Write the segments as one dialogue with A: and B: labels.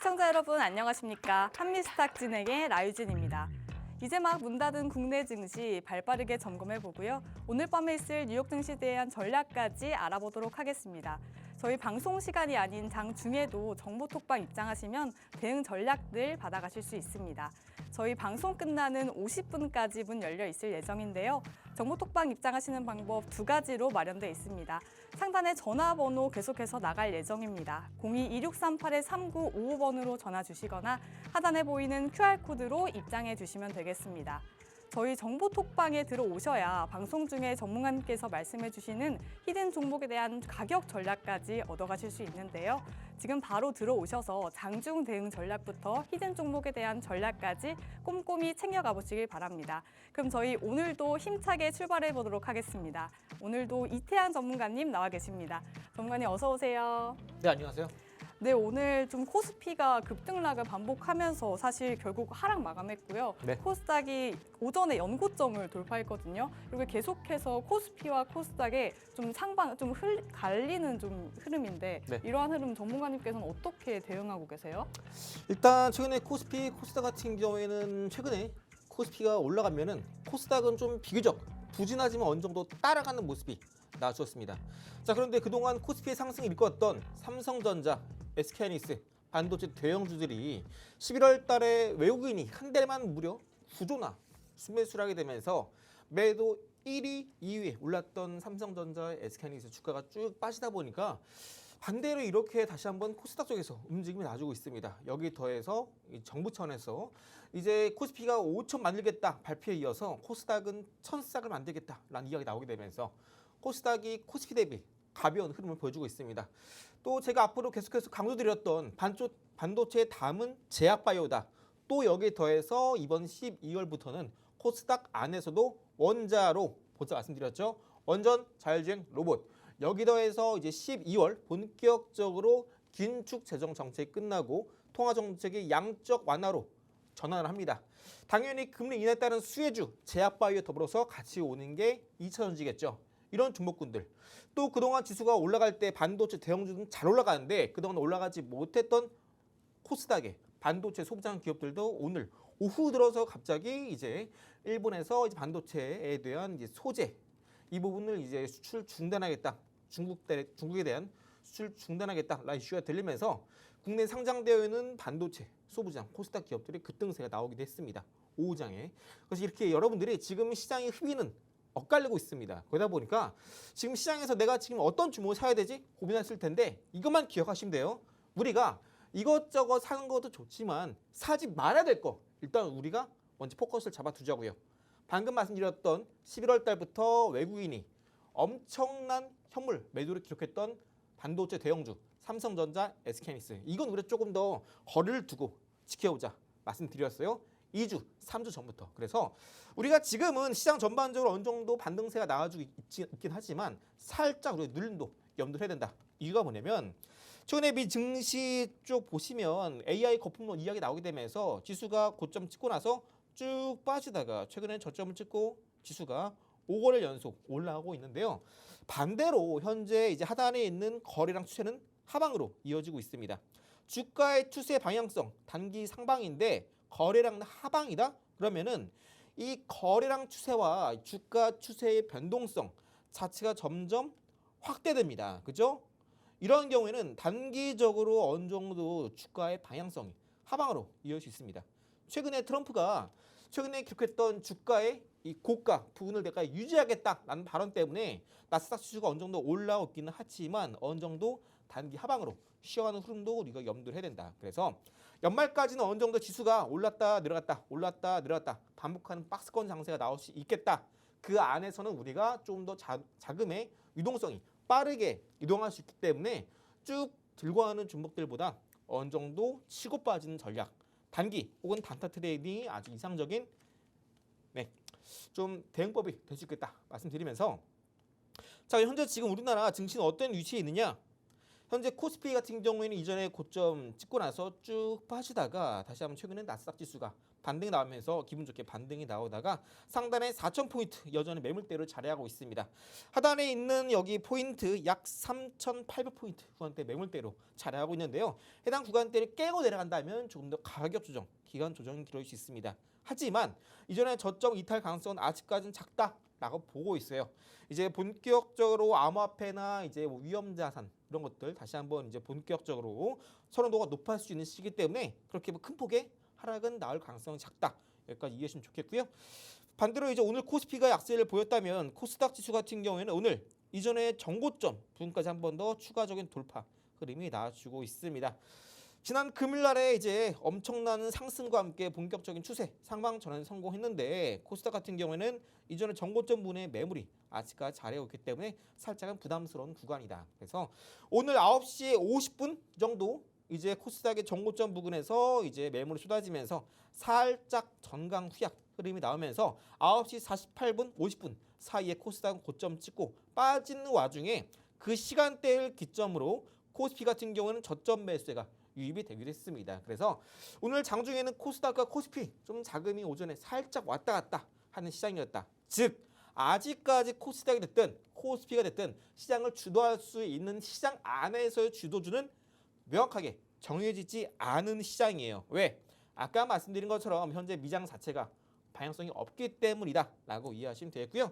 A: 시청자 여러분 안녕하십니까? 한미스탁 진행의 라유진입니다. 이제 막 문 닫은 국내 증시 발빠르게 점검해 보고요. 오늘 밤에 있을 뉴욕 증시에 대한 전략까지 알아보도록 하겠습니다. 저희 방송 시간이 아닌 장중에도 정보 톡방 입장하시면 대응 전략들 받아가실 수 있습니다. 저희 방송 끝나는 50분까지 문 열려 있을 예정인데요. 정보 톡방 입장하시는 방법 두 가지로 마련돼 있습니다. 상단에 전화번호 계속해서 나갈 예정입니다. 02-2638-3955번으로 전화 주시거나 하단에 보이는 QR코드로 입장해 주시면 되겠습니다. 저희 정보 톡방에 들어오셔야 방송 중에 전문가님께서 말씀해 주시는 히든 종목에 대한 가격 전략까지 얻어가실 수 있는데요. 지금 바로 들어오셔서 장중 대응 전략부터 히든 종목에 대한 전략까지 꼼꼼히 챙겨가 보시길 바랍니다. 그럼 저희 오늘도 힘차게 출발해 보도록 하겠습니다. 오늘도 이태한 전문가님 나와 계십니다. 전문가님 어서 오세요.
B: 네, 안녕하세요.
A: 네, 오늘 좀 코스피가 급등락을 반복하면서 사실 결국 하락 마감했고요.
B: 네.
A: 코스닥이 오전에 연고점을 돌파했거든요. 그리고 계속해서 코스피와 코스닥에 좀 갈리는 좀 흐름인데
B: 네.
A: 이러한 흐름 전문가님께서는 어떻게 대응하고 계세요?
B: 일단 최근에 코스피, 코스닥 같은 경우에는 최근에 코스피가 올라가면은 코스닥은 좀 비교적 부진하지만 어느 정도 따라가는 모습이 나왔었습니다. 자, 그런데 그동안 코스피의 상승을 이끌었던 삼성전자, SK하이닉스, 반도체 대형주들이 11월 달에 외국인이 한 달에만 무려 9조나 순매수를 하게 되면서 매도 1위, 2위에 올랐던 삼성전자, SK하이닉스 주가가 쭉 빠지다 보니까 반대로 이렇게 다시 한번 코스닥 쪽에서 움직임이 나주고 있습니다. 여기 더해서 정부 차원에서 이제 코스피가 5천 만들겠다 발표에 이어서 코스닥은 1,000싹을 만들겠다라는 이야기 나오게 되면서 코스닥이 코스피 대비 가벼운 흐름을 보여주고 있습니다. 또 제가 앞으로 계속해서 강조드렸던 반도체의 다음은 제약바이오다. 또 여기에 더해서 이번 12월부터는 코스닥 안에서도 원자로 보자 말씀드렸죠. 원전 자율주행 로봇. 여기 더해서 이제 12월 본격적으로 긴축 재정 정책이 끝나고 통화 정책의 양적 완화로 전환을 합니다. 당연히 금리 인하에 따른 수혜주, 제약바이오 더불어서 같이 오는 게 2차전지겠죠. 이런 종목군들. 또 그동안 지수가 올라갈 때 반도체 대형주는 잘 올라가는데 그동안 올라가지 못했던 코스닥의 반도체 소비장 기업들도 오늘 오후 들어서 갑자기 이제 일본에서 이제 반도체에 대한 이제 소재 이 부분을 이제 수출 중단하겠다. 중국에 대한 수출 중단하겠다라는 이슈가 들리면서 국내 상장되어 있는 반도체 소부장 코스닥 기업들의 급등세가 나오기도 했습니다. 오후장에. 그래서 이렇게 여러분들이 지금 시장의 흐위는 엇갈리고 있습니다. 그러다 보니까 지금 시장에서 내가 지금 어떤 주목을 사야 되지 고민했을 텐데 이것만 기억하시면 돼요. 우리가 이것저것 사는 것도 좋지만 사지 말아야 될 거 일단 우리가 먼저 포커스를 잡아두자고요. 방금 말씀드렸던 11월 달부터 외국인이 엄청난 현물 매도를 기록했던 반도체 대형주 삼성전자, SK하이닉스 이건 우리가 조금 더 거리를 두고 지켜보자 말씀드렸어요. 2주, 3주 전부터. 그래서 우리가 지금은 시장 전반적으로 어느 정도 반등세가 나와주고 있긴 하지만 살짝 우리가 눌림도 염두를 해야 된다. 이유가 뭐냐면 최근에 미 증시 쪽 보시면 AI 거품론 이야기 나오게 되면서 지수가 고점 찍고 나서 쭉 빠지다가 최근에 저점을 찍고 지수가 5거래일 연속 올라가고 있는데요. 반대로 현재 이제 하단에 있는 거래량 추세는 하방으로 이어지고 있습니다. 주가의 추세 방향성 단기 상방인데 거래량 하방이다? 그러면은 이 거래량 추세와 주가 추세의 변동성 자체가 점점 확대됩니다. 그죠? 이런 경우에는 단기적으로 어느 정도 주가의 방향성이 하방으로 이어질 수 있습니다. 최근에 트럼프가 최근에 기록했던 주가의 이 고가 부분을 내가 유지하겠다라는 발언 때문에 나스닥 지수가 어느 정도 올라오고 있기는 하지만 어느 정도 단기 하방으로 쉬어가는 흐름도 우리가 염두를 해야 된다. 그래서 연말까지는 어느 정도 지수가 올랐다 내려갔다 올랐다 내려갔다 반복하는 박스권 장세가 나올 수 있겠다. 그 안에서는 우리가 좀 더 자금의 유동성이 빠르게 이동할 수 있기 때문에 쭉 들고 가는 종목들보다 어느 정도 치고 빠지는 전략 단기 혹은 단타 트레이딩이 아주 이상적인 좀 대응법이 될 수 있겠다 말씀드리면서 자 현재 지금 우리나라 증시는 어떤 위치에 있느냐 현재 코스피 같은 경우에는 이전에 고점 찍고 나서 쭉 빠지다가 다시 한번 최근에 나스닥 지수가 반등이 나오면서 기분 좋게 반등이 나오다가 상단에 4,000포인트 여전히 매물대를 자리하고 있습니다. 하단에 있는 여기 포인트 약 3,800포인트 구간대 매물대로 자리하고 있는데요. 해당 구간대를 깨고 내려간다면 조금 더 가격 조정, 기간 조정이 길어질 수 있습니다. 하지만 이전에 저점 이탈 가능성은 아직까지는 작다라고 보고 있어요. 이제 본격적으로 암호화폐나 이제 뭐 위험자산 이런 것들 다시 한번 이제 본격적으로 선호도가 높아질 수 있는 시기 때문에 그렇게 뭐 큰 폭의 하락은 나올 가능성은 작다. 여기까지 이해하시면 좋겠고요. 반대로 이제 오늘 코스피가 약세를 보였다면 코스닥 지수 같은 경우에는 오늘 이전에 정고점 부분까지 한 번 더 추가적인 돌파 흐름이 나와주고 있습니다. 지난 금요일날에 이제 엄청난 상승과 함께 본격적인 추세 상방 전환 성공했는데 코스닥 같은 경우에는 이전에 정고점 부분의 매물이 아직까지 자리하고 있기 때문에 살짝은 부담스러운 구간이다. 그래서 오늘 9시 50분 정도 이제 코스닥의 정고점 부근에서 이제 매물이 쏟아지면서 살짝 전강 후약 흐름이 나오면서 9시 48분 50분 사이에 코스닥은 고점 찍고 빠지는 와중에 그 시간대를 기점으로 코스피 같은 경우는 저점 매수세가 유입이 되기도 했습니다. 그래서 오늘 장중에는 코스닥과 코스피 좀 자금이 오전에 살짝 왔다 갔다 하는 시장이었다. 즉 아직까지 코스닥이 됐든 코스피가 됐든 시장을 주도할 수 있는 시장 안에서의 주도주는 명확하게 정해지지 않은 시장이에요. 왜? 아까 말씀드린 것처럼 현재 미장 자체가 방향성이 없기 때문이다 라고 이해하시면 되겠고요.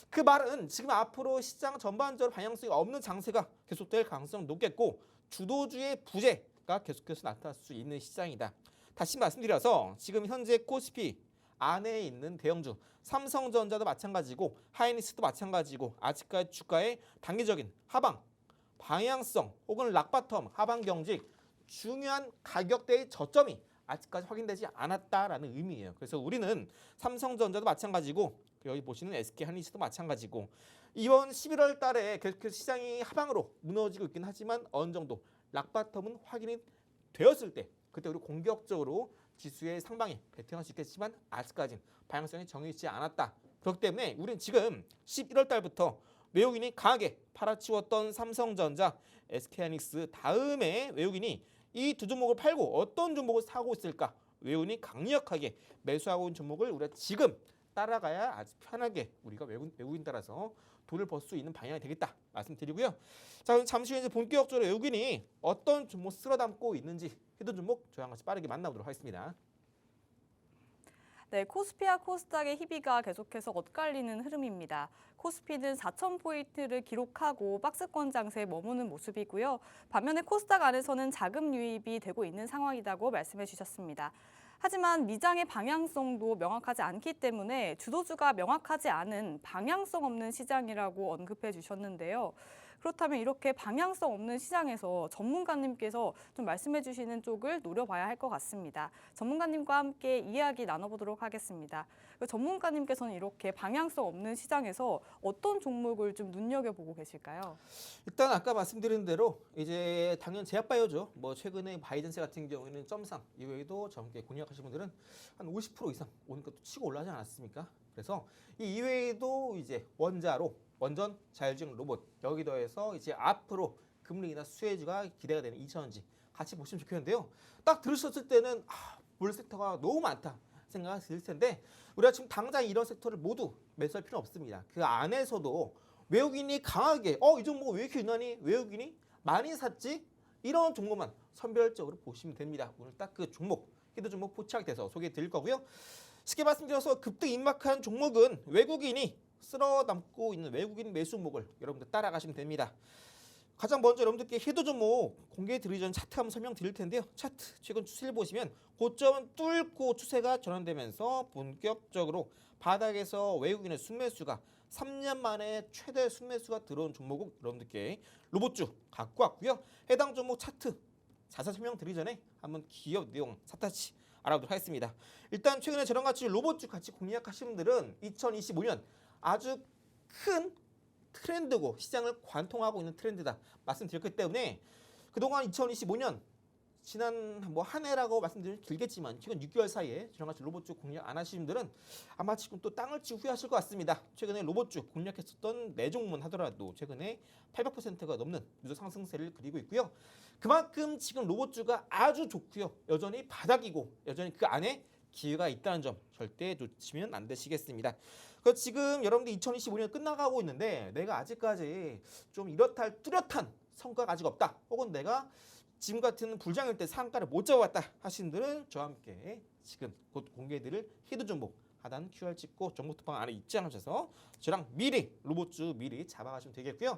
B: 그 말은 지금 앞으로 시장 전반적으로 방향성이 없는 장세가 계속될 가능성이 높겠고 주도주의 부재가 계속해서 나타날 수 있는 시장이다. 다시 말씀드려서 지금 현재 코스피 안에 있는 대형주 삼성전자도 마찬가지고 하이닉스도 마찬가지고 아직까지 주가의 단기적인 하방 방향성 혹은 락바텀 하방 경직 중요한 가격대의 저점이 아직까지 확인되지 않았다라는 의미예요. 그래서 우리는 삼성전자도 마찬가지고 여기 보시는 SK 하이닉스도 마찬가지고 이번 11월 달에 계속해서 시장이 하방으로 무너지고 있긴 하지만 어느 정도 락바텀은 확인이 되었을 때 그때 우리 공격적으로 지수의 상방에 베팅할 수 있겠지만 아직까지는 방향성이 정해지지 않았다. 그렇기 때문에 우리는 지금 11월 달부터 외국인이 강하게 팔아치웠던 삼성전자, SK하이닉스 다음에 외국인이 이 두 종목을 팔고 어떤 종목을 사고 있을까? 외국인이 강력하게 매수하고 있는 종목을 우리가 지금 따라가야 아주 편하게 우리가 외국인 따라서 돈을 벌 수 있는 방향이 되겠다 말씀드리고요. 자, 그럼 잠시 후에 이제 본격적으로 외국인이 어떤 종목 쓸어 담고 있는지 해둔 종목 저랑 같이 빠르게 만나보도록 하겠습니다.
A: 네, 코스피와 코스닥의 희비가 계속해서 엇갈리는 흐름입니다. 코스피는 4,000포인트를 기록하고 박스권 장세에 머무는 모습이고요. 반면에 코스닥 안에서는 자금 유입이 되고 있는 상황이라고 말씀해 주셨습니다. 하지만 미장의 방향성도 명확하지 않기 때문에 주도주가 명확하지 않은 방향성 없는 시장이라고 언급해 주셨는데요. 그렇다면 이렇게 방향성 없는 시장에서 전문가님께서 좀 말씀해 주시는 쪽을 노려봐야 할 것 같습니다. 전문가님과 함께 이야기 나눠보도록 하겠습니다. 전문가님께서는 이렇게 방향성 없는 시장에서 어떤 종목을 좀 눈여겨보고 계실까요?
B: 일단 아까 말씀드린 대로 이제 당연 제약바이오죠. 뭐 최근에 바이든세 같은 경우에는 점상 이외에도 젊게 공략하시는 분들은 한 50% 이상 오니까 또 치고 올라가지 않았습니까? 그래서 이 이외에도 이제 원전 자율주행 로봇 여기 더해서 이제 앞으로 금리나 수혜주가 기대가 되는 2차전지 같이 보시면 좋겠는데요. 딱 들으셨을 때는 물 섹터가 너무 많다 생각이 들 텐데 우리가 지금 당장 이런 섹터를 모두 매수할 필요는 없습니다. 그 안에서도 외국인이 강하게 이 종목 왜 이렇게 유난히 외국인이 많이 샀지? 이런 종목만 선별적으로 보시면 됩니다. 오늘 딱 그 종목 히든 종목 포착이 돼서 소개해 드릴 거고요. 쉽게 말씀드려서 급등 임박한 종목은 외국인이 쓸어 담고 있는 외국인 매수 종목을 여러분들 따라가시면 됩니다. 가장 먼저 여러분들께 헤드 종목 공개해 드리기 전 차트 한번 설명드릴 텐데요. 차트 최근 추세를 보시면 고점은 뚫고 추세가 전환되면서 본격적으로 바닥에서 외국인의 순매수가 3년 만에 최대 순매수가 들어온 종목을 여러분들께 로봇주 갖고 왔고요. 해당 종목 차트 자세히 설명드리기 전에 한번 기업 내용 차트치 알아보도록 하겠습니다. 일단 최근에 저랑 같이 로봇주 같이 공략하시는 분들은 2025년 아주 큰 트렌드고 시장을 관통하고 있는 트렌드다 말씀드렸기 때문에 그동안 2025년 지난 뭐 한 해라고 말씀드리면 길겠지만 최근 6개월 사이에 저랑 같이 로봇 쪽 공략 안 하시는 분들은 아마 지금 또 땅을 치고 후회하실 것 같습니다. 최근에 로봇 쪽 공략했었던 네 종목만 하더라도 최근에 800%가 넘는 누적 상승세를 그리고 있고요. 그만큼 지금 로봇 주가 아주 좋고요. 여전히 바닥이고 여전히 그 안에 기회가 있다는 점 절대 놓치면 안 되시겠습니다. 그 지금 여러분들 2025년 끝나가고 있는데 내가 아직까지 좀 이렇다 할 뚜렷한 성과가 아직 없다. 혹은 내가 지금 같은 불장일 때 상가를 못 잡아왔다 하시는 분들은 저와 함께 지금 곧 공개해드릴 히든 종목 하단 QR 찍고 정보 톡방 안에 있지 않으셔서 저랑 미리 로봇주 미리 잡아가시면 되겠고요.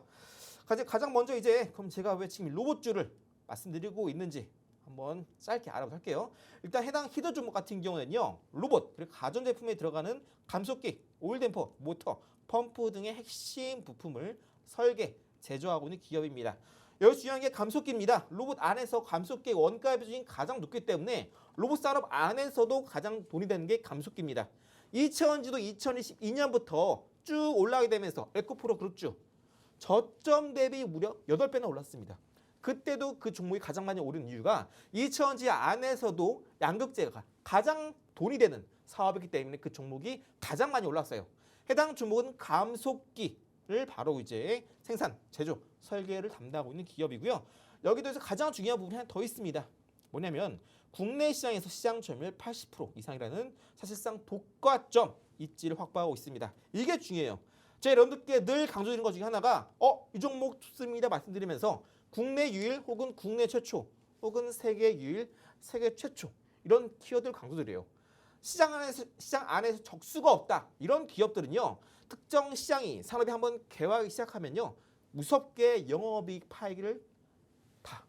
B: 가장 먼저 이제 그럼 제가 왜 지금 로봇주를 말씀드리고 있는지 한번 짧게 알아보도록 할게요. 일단 해당 히든 종목 같은 경우는요. 로봇 그리고 가전제품에 들어가는 감속기, 오일댐퍼, 모터, 펌프 등의 핵심 부품을 설계, 제조하고 있는 기업입니다. 여기 중요한 게 감속기입니다. 로봇 안에서 감속기의 원가 비중이 가장 높기 때문에 로봇 산업 안에서도 가장 돈이 되는 게 감속기입니다. 2000년도 2022년부터 쭉 올라가게 되면서 에코프로 그룹주 저점 대비 무려 8배나 올랐습니다. 그때도 그 종목이 가장 많이 오른 이유가 2000년 안에서도 양극재가 가장 돈이 되는 사업이기 때문에 그 종목이 가장 많이 올랐어요. 해당 종목은 감속기를 바로 이제 생산, 제조, 설계를 담당하고 있는 기업이고요. 여기도 해서 가장 중요한 부분이 하나 더 있습니다. 뭐냐면 국내 시장에서 시장 점유율 80% 이상이라는 사실상 독과점 입지를 확보하고 있습니다. 이게 중요해요. 제가 여러분들께 늘 강조드리는 것 중에 하나가 이 종목 좋습니다 말씀드리면서 국내 유일 혹은 국내 최초 혹은 세계 유일, 세계 최초 이런 키워드를 강조드려요. 시장 안에서 적수가 없다. 이런 기업들은요. 특정 시장이 산업이 한번 개화하기 시작하면요. 무섭게 영업이익 파이기를 다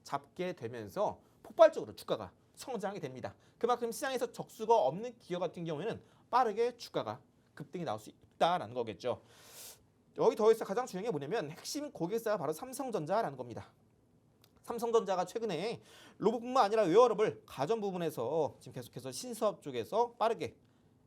B: 잡게 되면서 폭발적으로 주가가 성장이 됩니다. 그만큼 시장에서 적수가 없는 기업 같은 경우에는 빠르게 주가가 급등이 나올 수 있다라는 거겠죠. 여기 더해서 가장 중요한 게 뭐냐면 핵심 고객사가 바로 삼성전자라는 겁니다. 삼성전자가 최근에 로봇뿐만 아니라 웨어러블 가전 부분에서 지금 계속해서 신사업 쪽에서 빠르게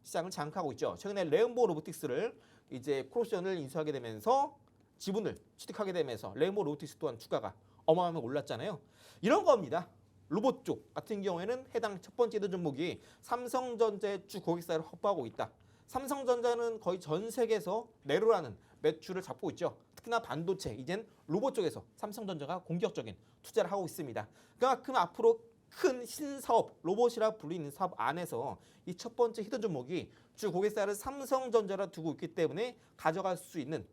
B: 시장을 장악하고 있죠. 최근에 레인보우 로보틱스를 이제 크로스전을 인수하게 되면서 지분을 취득하게 되면서 레인보우 로보틱스 또한 주가가 어마어마하게 올랐잖아요. 이런 겁니다. 로봇 쪽 같은 경우에는 해당 첫 번째 종목이 삼성전자의 주 고객사를 확보하고 있다. 삼성전자는 거의 전 세계에서 내로라는 매출을 잡고 있죠. 특히나 반도체, 이젠 로봇 쪽에서 삼성전자가 공격적인 투자를 하고 있습니다. 그만큼 앞으로 큰 신사업, 로봇이라 불리는 사업 안에서 이 첫 번째 히든 종목이 주 고객사를 삼성전자라 두고 있기 때문에 가져갈 수 있는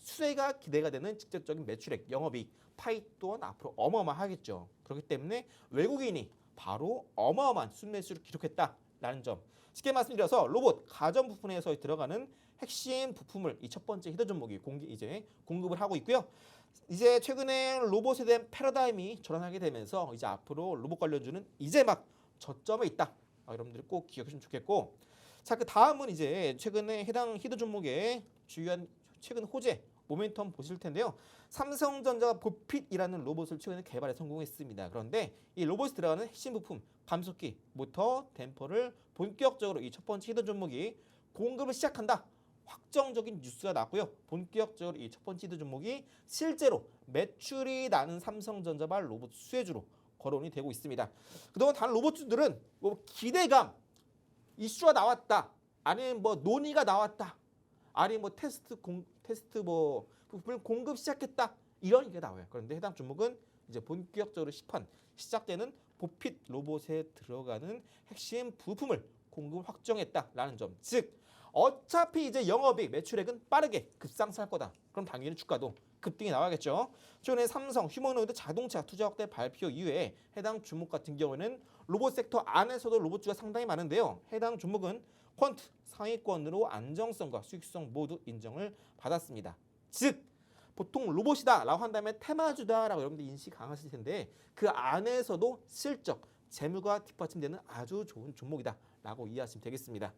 B: 수혜가 기대가 되는 직접적인 매출액, 영업이익, 파이 또한 앞으로 어마어마하겠죠. 그렇기 때문에 외국인이 바로 어마어마한 순매수를 기록했다라는 점. 쉽게 말씀드려서 로봇, 가전 부품에서 들어가는 핵심 부품을 이 첫 번째 히든 종목이 이제 공급을 하고 있고요. 이제 최근에 로봇에 대한 패러다임이 전환하게 되면서 이제 앞으로 로봇 관련주는 이제 막 저점에 있다. 여러분들이 꼭 기억하시면 좋겠고, 자, 그 다음은 이제 최근에 해당 히든 종목의 주요한 최근 호재 모멘텀 보실 텐데요. 삼성전자가 보핏이라는 로봇을 최근에 개발에 성공했습니다. 그런데 이 로봇에 들어가는 핵심 부품 감속기, 모터, 댐퍼를 본격적으로 이 첫 번째 히든 종목이 공급을 시작한다. 확정적인 뉴스가 났고요. 본격적으로 이 첫 번째 히든 종목이 실제로 매출이 나는 삼성전자발 로봇 수혜주로 거론이 되고 있습니다. 그동안 다른 로봇주들은 뭐 기대감, 이슈가 나왔다, 아니면 뭐 논의가 나왔다, 아니면 뭐 테스트 뭐 부품을 공급 시작했다 이런 얘기가 나와요. 그런데 해당 종목은 이제 본격적으로 시작되는 보핏 로봇에 들어가는 핵심 부품을 공급 확정했다라는 점. 즉 어차피 이제 영업이익, 매출액은 빠르게 급상승할 거다. 그럼 당연히 주가도 급등이 나와야겠죠. 최근에 삼성, 휴머노이드 자동차 투자 확대 발표 이후에 해당 종목 같은 경우에는 로봇 섹터 안에서도 로봇주가 상당히 많은데요. 해당 종목은 퀀트 상위권으로 안정성과 수익성 모두 인정을 받았습니다. 즉 보통 로봇이다라고 한다면 테마주다라고 여러분들 인식 강하실 텐데 그 안에서도 실적, 재무가 뒷받침되는 아주 좋은 종목이다라고 이해하시면 되겠습니다.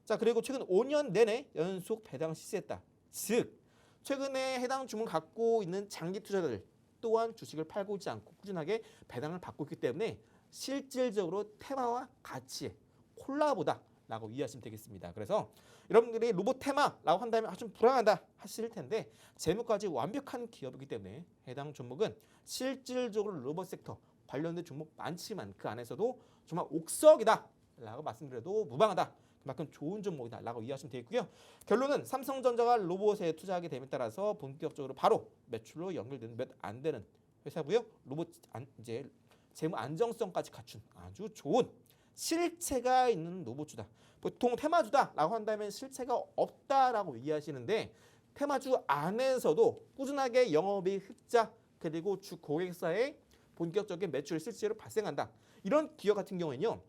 B: 자, 그리고 최근 5년 내내 연속 배당 실시했다. 즉 최근에 해당 주문 갖고 있는 장기 투자자들 또한 주식을 팔고 있지 않고 꾸준하게 배당을 받고 있기 때문에 실질적으로 테마와 가치의 콜라보다라고 이해하시면 되겠습니다. 그래서 여러분들이 로봇 테마라고 한다면 좀 불안하다 하실 텐데 재무까지 완벽한 기업이기 때문에 해당 종목은 실질적으로 로봇 섹터 관련된 종목 많지만 그 안에서도 정말 옥석이다라고 말씀드려도 무방하다. 그만큼 좋은 종목이다라고 이해하시면 되겠고요. 결론은 삼성전자가 로봇에 투자하게 됨에 따라서 본격적으로 바로 매출로 연결되는 몇 안 되는 회사고요. 이제 재무 안정성까지 갖춘 아주 좋은 실체가 있는 로봇주다. 보통 테마주다라고 한다면 실체가 없다라고 이해하시는데 테마주 안에서도 꾸준하게 영업이익 흑자 그리고 주 고객사의 본격적인 매출 실제로 발생한다. 이런 기업 같은 경우에는요.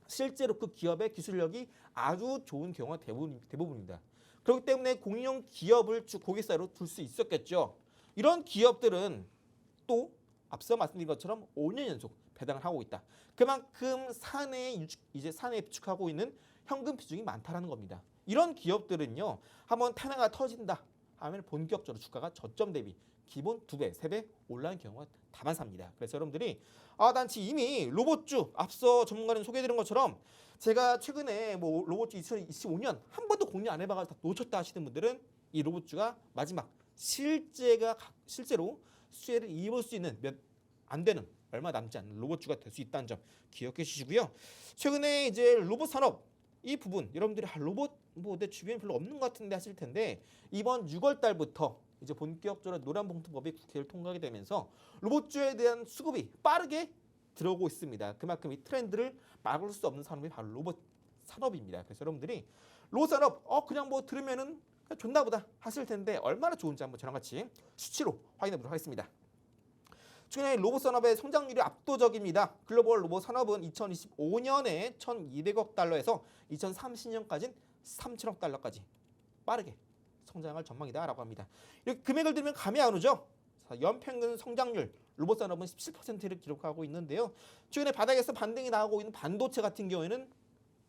B: 실제로 그 기업의 기술력이 아주 좋은 경우가 대부분입니다. 그렇기 때문에 공인형 기업을 주 고객사로 둘 수 있었겠죠. 이런 기업들은 또 앞서 말씀드린 것처럼 5년 연속 배당을 하고 있다. 그만큼 사내에 비축하고 있는 현금 비중이 많다라는 겁니다. 이런 기업들은요. 한번 테마가 터진다 하면 본격적으로 주가가 저점 대비 기본 2배, 3배 올라가는 경우가 다반사입니다. 그래서 여러분들이 난 이미 로봇주 앞서 전문가님 소개해드린 것처럼 제가 최근에 뭐 로봇주 2025년 한 번도 공유 안 해봐가지고 다 놓쳤다 하시는 분들은 이 로봇주가 마지막 실제로 수혜를 입을 수 있는 몇 안 되는 얼마 남지 않는 로봇주가 될 수 있다는 점 기억해 주시고요. 최근에 이제 로봇 산업 이 부분 여러분들이 로봇 뭐 내 주변에 별로 없는 것 같은데 하실 텐데 이번 6월 달부터 이제 본격적으로 노란봉투법이 국회를 통과하게 되면서 로봇주에 대한 수급이 빠르게 들어오고 있습니다. 그만큼 이 트렌드를 막을 수 없는 산업이 바로 로봇 산업입니다. 그래서 여러분들이 로봇 산업 그냥 뭐 들으면은 좋나 보다 하실 텐데 얼마나 좋은지 한번 저랑 같이 수치로 확인해 보도록 하겠습니다. 최근에 로봇 산업의 성장률이 압도적입니다. 글로벌 로봇 산업은 2025년에 1,200억 달러에서 2030년까지는 3천억 달러까지 빠르게 성장할 전망이다라고 합니다. 이렇게 금액을 들면 감이 안 오죠? 연평균 성장률 로봇 산업은 17%를 기록하고 있는데요. 최근에 바닥에서 반등이 나오고 있는 반도체 같은 경우에는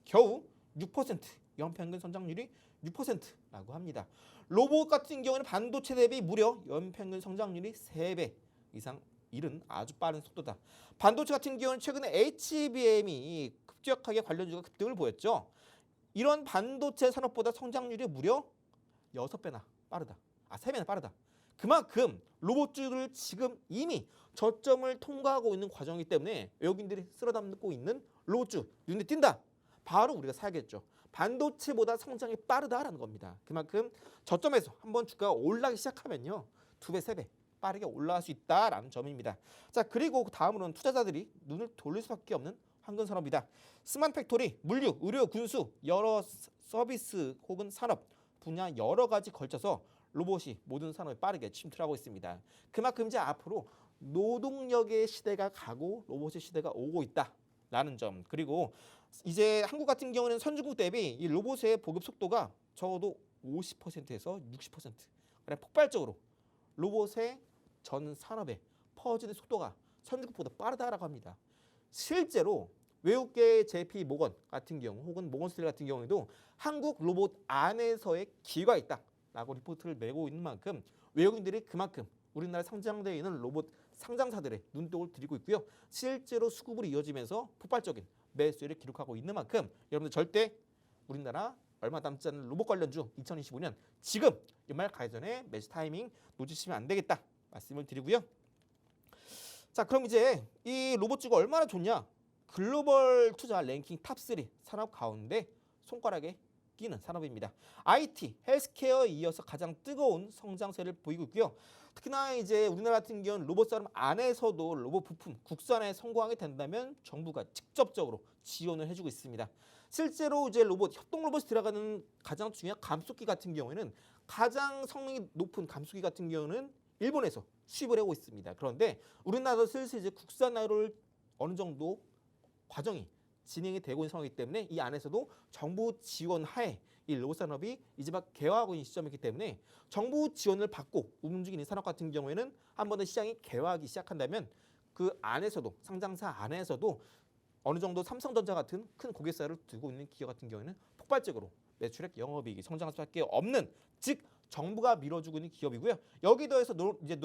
B: 겨우 6% 연평균 성장률이 6%라고 합니다. 로봇 같은 경우는 반도체 대비 무려 연평균 성장률이 3배 이상 이른 아주 빠른 속도다. 반도체 같은 경우는 최근에 HBM이 급격하게 관련주가 급등을 보였죠. 이런 반도체 산업보다 성장률이 무려 6배나 빠르다. 3배나 빠르다. 그만큼 로봇주를 지금 이미 저점을 통과하고 있는 과정이기 때문에 외국인들이 쓸어담고 있는 로봇주 눈에 띈다. 바로 우리가 사야겠죠. 반도체보다 성장이 빠르다라는 겁니다. 그만큼 저점에서 한번 주가가 올라가기 시작하면요. 2배, 3배 빠르게 올라갈 수 있다라는 점입니다. 자, 그리고 다음으로는 투자자들이 눈을 돌릴 수밖에 없는 황금 산업이다. 스마트 팩토리, 물류, 의료, 군수, 여러 서비스 혹은 산업 분야 여러 가지 걸쳐서 로봇이 모든 산업에 빠르게 침투를 하고 있습니다. 그만큼 이제 앞으로 노동력의 시대가 가고 로봇의 시대가 오고 있다라는 점. 그리고 이제 한국 같은 경우는 선진국 대비 이 로봇의 보급 속도가 적어도 50%에서 60% 그냥 폭발적으로 로봇의 전 산업에 퍼지는 속도가 선진국보다 빠르다라고 합니다. 실제로 외국계 JP 모건 같은 경우 혹은 모건스탠리 같은 경우에도 한국 로봇 안에서의 기회가 있다라고 리포트를 내고 있는 만큼 외국인들이 그만큼 우리나라 상장되어 있는 로봇 상장사들의 눈독을 들이고 있고요. 실제로 수급으로 이어지면서 폭발적인 매수를 기록하고 있는 만큼 여러분들 절대 우리나라 얼마 남지 않은 로봇 관련주 2025년 지금 연말 가기 전에 매수 타이밍 놓치시면 안 되겠다 말씀을 드리고요. 자, 그럼 이제 이 로봇주가 얼마나 좋냐? 글로벌 투자 랭킹 탑3 산업 가운데 손가락에 끼는 산업입니다. IT, 헬스케어에 이어서 가장 뜨거운 성장세를 보이고 있고요. 특히나 이제 우리나라 같은 경우는 로봇 산업 안에서도 로봇 부품 국산에 성공하게 된다면 정부가 직접적으로 지원을 해주고 있습니다. 실제로 이제 협동 로봇이 들어가는 가장 중요한 감속기 같은 경우에는 가장 성능이 높은 감속기 같은 경우는 일본에서 수입을 하고 있습니다. 그런데 우리나라도 슬슬 이제 국산화를 어느 정도 과정이 진행이 되고 있는 상황이기 때문에 이 안에서도 정부 지원 하에 이 로봇 산업이 이제 막 개화하고 있는 시점이기 때문에 정부 지원을 받고 움직이는 산업 같은 경우에는 한 번 더 시장이 개화하기 시작한다면 그 안에서도 상장사 안에서도 어느 정도 삼성전자 같은 큰 고객사를 두고 있는 기업 같은 경우에는 폭발적으로 매출액 영업이익이 성장할 수밖에 없는 즉 정부가 밀어주고 있는 기업이고요. 여기 더해서 이제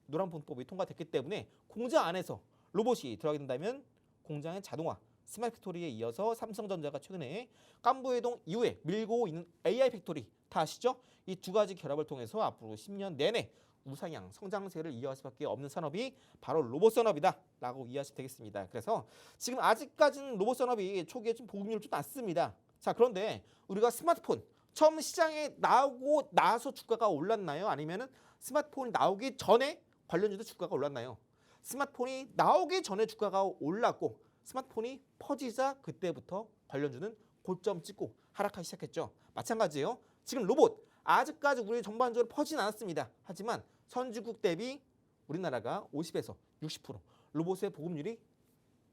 B: 노란봉투법이 통과됐기 때문에 공장 안에서 로봇이 들어가게 된다면 공장의 자동화, 스마트 팩토리에 이어서 삼성전자가 최근에 깐부회동 이후에 밀고 있는 AI 팩토리 다 아시죠? 이 두 가지 결합을 통해서 앞으로 10년 내내 우상향 성장세를 이어갈 수밖에 없는 산업이 바로 로봇 산업이다라고 이해하시면 되겠습니다. 그래서 지금 아직까지는 로봇 산업이 초기에 좀 보급률이 좀 낮습니다. 자, 그런데 우리가 스마트폰 처음 시장에 나오고 나서 주가가 올랐나요? 아니면은 스마트폰이 나오기 전에 관련주도 주가가 올랐나요? 스마트폰이 나오기 전에 주가가 올랐고 스마트폰이 퍼지자 그때부터 관련주는 고점 찍고 하락하기 시작했죠. 마찬가지예요. 지금 로봇 아직까지 우리 전반적으로 퍼지진 않았습니다. 하지만 선진국 대비 우리나라가 50에서 60% 로봇의 보급률이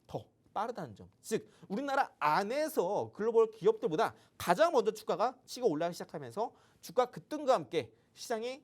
B: 더 빠르다는 점. 즉 우리나라 안에서 글로벌 기업들보다 가장 먼저 주가가 치고 올라가기 시작하면서 주가 급등과 함께 시장의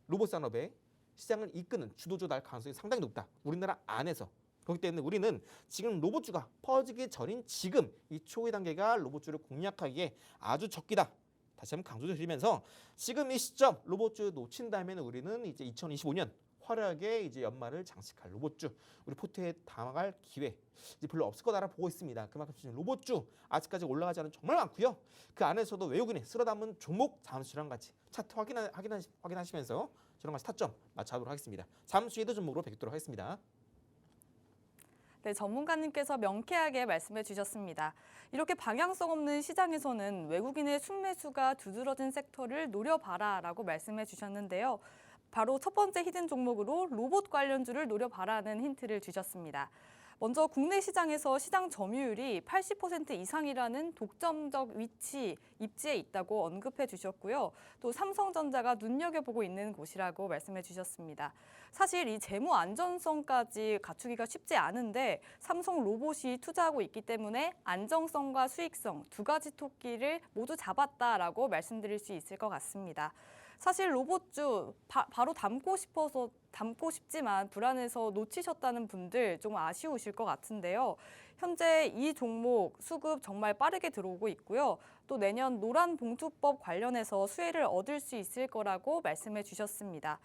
B: 로봇 산업의 시장을 이끄는 주도주 날 가능성이 상당히 높다. 우리나라 안에서. 그렇기 때문에 우리는 지금 로봇주가 퍼지기 전인 지금 이 초기 단계가 로봇주를 공략하기에 아주 적기다. 다시 한번 강조드리면서 지금 이 시점 로봇주 놓친다면 우리는 이제 2025년 화려하게 이제 연말을 장식할 로봇주 우리 포트에 담아갈 기회 이제 별로 없을 거다라 보고 있습니다. 그만큼 지금 로봇주 아직까지 올라가지 않은 정말 많고요. 그 안에서도 외국인이 쓸어 담은 종목 잠시 저랑 같이 차트 확인하시면서 저랑 같이 타점 맞춰보도록 하겠습니다. 잠시 후에도 종목으로 뵙도록 하겠습니다.
A: 네, 전문가님께서 명쾌하게 말씀해 주셨습니다. 이렇게 방향성 없는 시장에서는 외국인의 순매수가 두드러진 섹터를 노려봐라라고 말씀해 주셨는데요. 바로 첫 번째 히든 종목으로 로봇 관련주를 노려봐라는 힌트를 주셨습니다. 먼저 국내 시장에서 시장 점유율이 80% 이상이라는 독점적 입지에 있다고 언급해 주셨고요. 또 삼성전자가 눈여겨보고 있는 곳이라고 말씀해 주셨습니다. 사실 이 재무 안전성까지 갖추기가 쉽지 않은데 삼성 로봇이 투자하고 있기 때문에 안정성과 수익성 두 가지 토끼를 모두 잡았다라고 말씀드릴 수 있을 것 같습니다. 사실 로봇주 바로 담고 싶지만 불안해서 놓치셨다는 분들 좀 아쉬우실 것 같은데요. 현재 이 종목 수급 정말 빠르게 들어오고 있고요. 또 내년 노란봉투법 관련해서 수혜를 얻을 수 있을 거라고 말씀해 주셨습니다.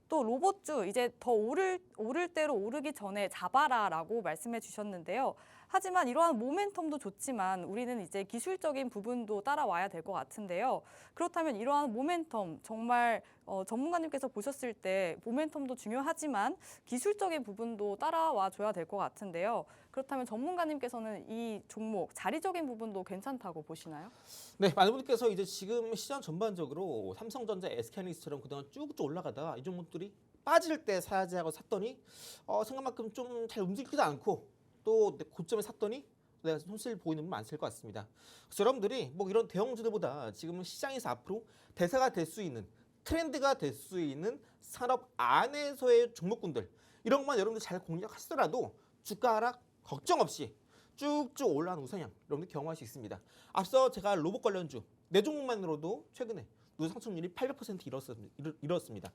A: 또 로봇주 이제 더 오를 대로 오르기 전에 잡아라라고 말씀해 주셨는데요. 하지만 이러한 모멘텀도 좋지만 우리는 이제 기술적인 부분도 따라와야 될 것 같은데요. 그렇다면 이러한 모멘텀 정말 전문가님께서 보셨을 때 모멘텀도 중요하지만 기술적인 부분도 따라와 줘야 될 것 같은데요. 그렇다면 전문가님께서는 이 종목 자리적인 부분도 괜찮다고 보시나요?
B: 네, 많은 분들께서 이제 지금 시장 전반적으로 삼성전자, SK하이닉스처럼 그동안 쭉쭉 올라가다가 이 종목들이 빠질 때 사야지 하고 샀더니 생각만큼 좀 잘 움직이지도 않고 또 고점에 샀더니 내가 손실 보이는 분 많으실 것 같습니다. 그래서 여러분들이 뭐 이런 대형주들보다 지금 시장에서 앞으로 대세가 될 수 있는 트렌드가 될 수 있는 산업 안에서의 종목군들 이런 것만 여러분들 잘 공략하시더라도 주가 하락 걱정 없이 쭉쭉 올라가는 우상향 여러분들 경험할 수 있습니다. 앞서 제가 로봇 관련주 4종목만으로도 최근에 누적 상승률이 800% 이뤘습니다.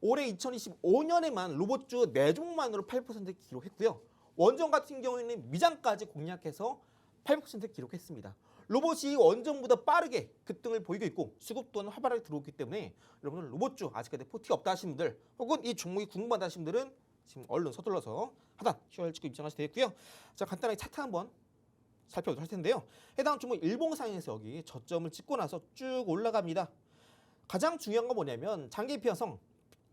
B: 올해 2025년에만 로봇주 4종목만으로 8% 기록했고요. 원전 같은 경우에는 미장까지 공략해서 800% 기록했습니다. 로봇이 원전보다 빠르게 급등을 보이고 있고 수급 또한 활발하게 들어오기 때문에 여러분들 로봇주 아직까지 포티가 없다 하신 분들 혹은 이 종목이 궁금하다 하신 분들은 지금 얼른 서둘러서 하단 QR를 찍고 입장하셔도 되겠고요. 자, 간단하게 차트 한번 살펴보도록 할 텐데요. 해당 종목 일봉상에서 여기 저점을 찍고 나서 쭉 올라갑니다. 가장 중요한 건 뭐냐면 장기 피어성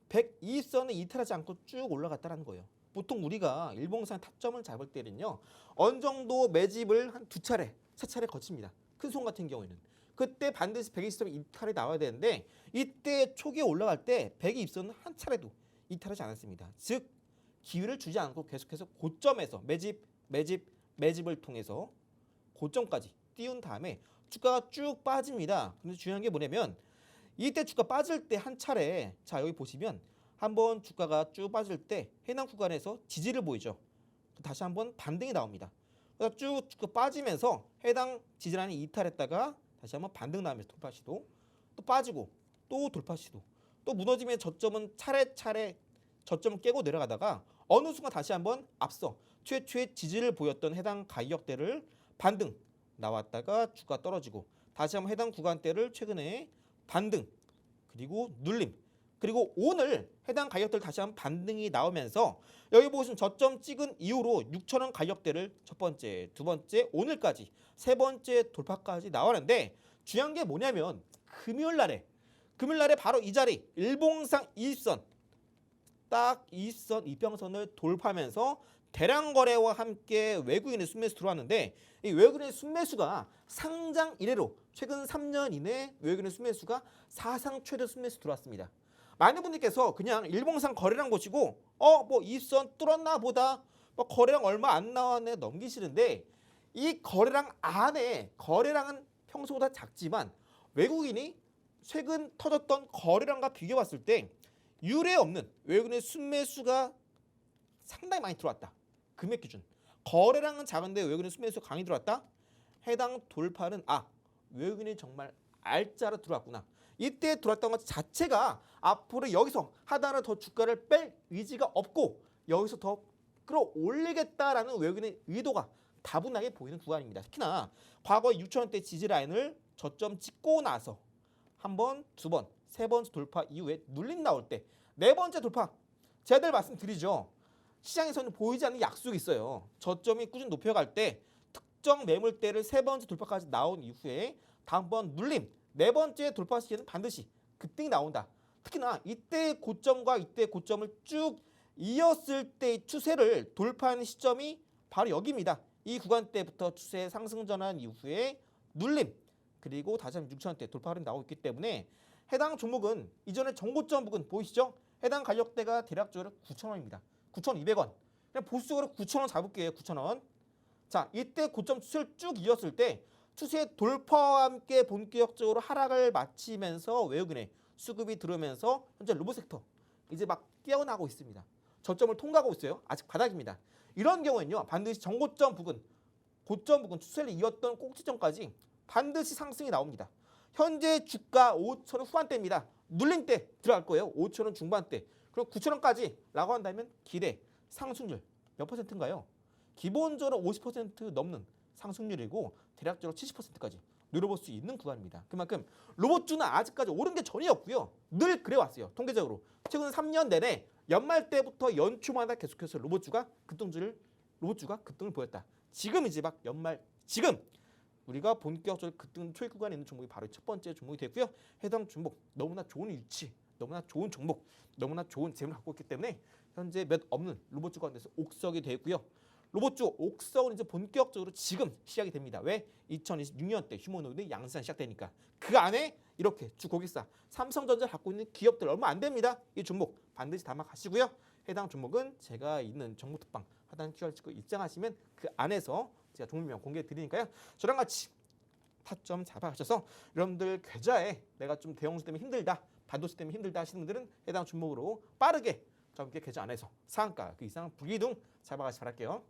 B: 120선을 이탈하지 않고 쭉 올라갔다는 거예요. 보통 우리가 일봉상 타점을 잡을 때는요. 어느 정도 매집을 한 2차례, 3차례 거칩니다. 큰 손 같은 경우에는. 그때 반드시 120선 이탈이 나와야 되는데 이때 초기에 올라갈 때 120선은 한 차례도 이탈하지 않았습니다. 즉 기회를 주지 않고 계속해서 고점에서 매집을 통해서 고점까지 띄운 다음에 주가가 쭉 빠집니다. 근데 중요한 게 뭐냐면 이때 주가 빠질 때 한 차례 자 여기 보시면 한번 주가가 쭉 빠질 때 해당 구간에서 지지를 보이죠. 다시 한번 반등이 나옵니다. 그래서 쭉 주가 빠지면서 해당 지지라인이 이탈했다가 다시 한번 반등 나오면서 돌파 시도 또 빠지고 또 돌파 시도 또 무너지면 저점은 차례차례 저점을 깨고 내려가다가 어느 순간 다시 한번 앞서 최초의 지지를 보였던 해당 가격대를 반등 나왔다가 주가 떨어지고 다시 한번 해당 구간대를 최근에 반등 그리고 눌림 그리고 오늘 해당 가격대를 다시 한번 반등이 나오면서 여기 보시면 저점 찍은 이후로 6,000원 가격대를 첫 번째, 두 번째, 오늘까지 세 번째 돌파까지 나왔는데 중요한 게 뭐냐면 금요일 날에 바로 이 자리 일봉상 20선 딱 이선 이평선을 돌파하면서 대량 거래와 함께 외국인의 순매수 들어왔는데 이 외국인의 순매수가 상장 이래로 최근 3년 이내 외국인의 순매수가 사상 최대 순매수 들어왔습니다. 많은 분들께서 그냥 일봉상 거래량 보시고 뭐 이선 뚫었나 보다 뭐 거래량 얼마 안 나왔네 넘기시는데 이 거래량 안에 거래량은 평소보다 작지만 외국인이 최근 터졌던 거래량과 비교해 봤을 때 유례 없는 외국인의 순매수가 상당히 많이 들어왔다. 금액 기준. 거래량은 작은데 외국인의 순매수가 강히 들어왔다. 해당 돌파는 외국인이 정말 알짜로 들어왔구나. 이때 들어왔던 것 자체가 앞으로 여기서 하단을 더 주가를 뺄 의지가 없고 여기서 더 끌어올리겠다라는 외국인의 의도가 다분하게 보이는 구간입니다. 특히나 과거 6,000원대 지지 라인을 저점 찍고 나서 한 번, 두 번, 세 번째 돌파 이후에 눌림 나올 때 네 번째 돌파 제가 늘 말씀드리죠. 시장에서는 보이지 않는 약속이 있어요. 저점이 꾸준히 높여갈 때 특정 매물대를 세 번째 돌파까지 나온 이후에 다음번 눌림 네 번째 돌파 시에는 반드시 급등이 나온다. 특히나 이때 고점과 이때 고점을 쭉 이었을 때의 추세를 돌파하는 시점이 바로 여기입니다. 이 구간대부터 추세 상승 전환 이후에 눌림 그리고 다시 한번 6,000원대 돌파 흐름이 나오고 있기 때문에 해당 종목은 이전에 정고점 부근 보이시죠? 해당 가격대가 대략적으로 9,000원입니다. 9,200원. 그냥 보수적으로 9,000원 잡을게요. 9,000원. 자, 이때 고점 추세를 쭉 이었을 때 추세 돌파와 함께 본격적으로 하락을 마치면서 외국인의 수급이 들어오면서 현재 로봇 섹터 이제 막 깨어나고 있습니다. 저점을 통과하고 있어요. 아직 바닥입니다. 이런 경우에는요. 반드시 정고점 부근, 고점 부근 추세를 이었던 꼭지점까지 반드시 상승이 나옵니다. 현재 주가 5,000원 후반대입니다. 눌림 때 들어갈 거예요. 5,000원 중반대. 그리고 9,000원까지 라고 한다면 기대 상승률 몇 퍼센트인가요? 기본적으로 50% 넘는 상승률이고 대략적으로 70%까지 누려볼 수 있는 구간입니다. 그만큼 로봇주는 아직까지 오른 게 전이었고요. 늘 그래왔어요. 통계적으로. 최근 3년 내내 연말 때부터 연초마다 계속해서 로봇주가 급등을 보였다. 지금 이제 막 연말 지금 우리가 본격적으로 급등 초입 구간에 있는 종목이 바로 첫 번째 종목이 됐고요. 해당 종목 너무나 좋은 위치, 너무나 좋은 종목, 너무나 좋은 재물을 갖고 있기 때문에 현재 몇 없는 로봇주 가운데서 옥석이 되고요. 로봇주 옥석은 이제 본격적으로 지금 시작이 됩니다. 왜? 2026년 때 휴머노이드 양산 시작되니까. 그 안에 이렇게 주 고객사 삼성전자를 갖고 있는 기업들 얼마 안 됩니다. 이 종목 반드시 담아 가시고요. 해당 종목은 제가 있는 정보톡방 하단 QR 찍고 입장하시면 그 안에서 제가 종목명 공개해 드리니까요. 저랑 같이 타점 잡아가셔서 여러분들 계좌에 내가 좀 대형주 때문에 힘들다, 반도체 때문에 힘들다 하시는 분들은 해당 종목으로 빠르게 저함께 계좌 안에서 상한가 그 이상 불이동 잡아가시 바랄게요.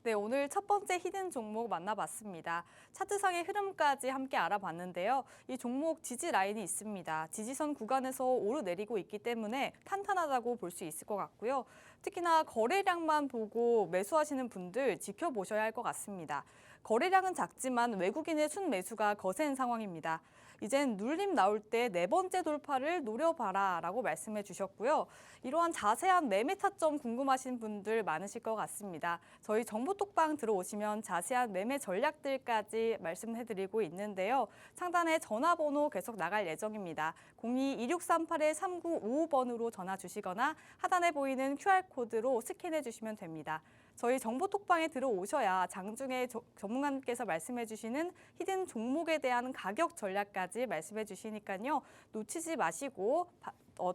A: 네, 오늘 첫 번째 히든 종목 만나봤습니다. 차트상의 흐름까지 함께 알아봤는데요. 이 종목 지지 라인이 있습니다. 지지선 구간에서 오르내리고 있기 때문에 탄탄하다고 볼 수 있을 것 같고요. 특히나 거래량만 보고 매수하시는 분들 지켜보셔야 할 것 같습니다. 거래량은 작지만 외국인의 순매수가 거센 상황입니다. 이젠 눌림 나올 때 네 번째 돌파를 노려봐라 라고 말씀해 주셨고요. 이러한 자세한 매매 타점 궁금하신 분들 많으실 것 같습니다. 저희 정보톡방 들어오시면 자세한 매매 전략들까지 말씀해드리고 있는데요. 상단에 전화번호 계속 나갈 예정입니다. 02-2638-3955번으로 전화 주시거나 하단에 보이는 QR코드로 스캔해 주시면 됩니다. 저희 정보톡방에 들어오셔야 장중에 전문가님께서 말씀해 주시는 히든 종목에 대한 가격 전략까지 말씀해 주시니까요. 놓치지 마시고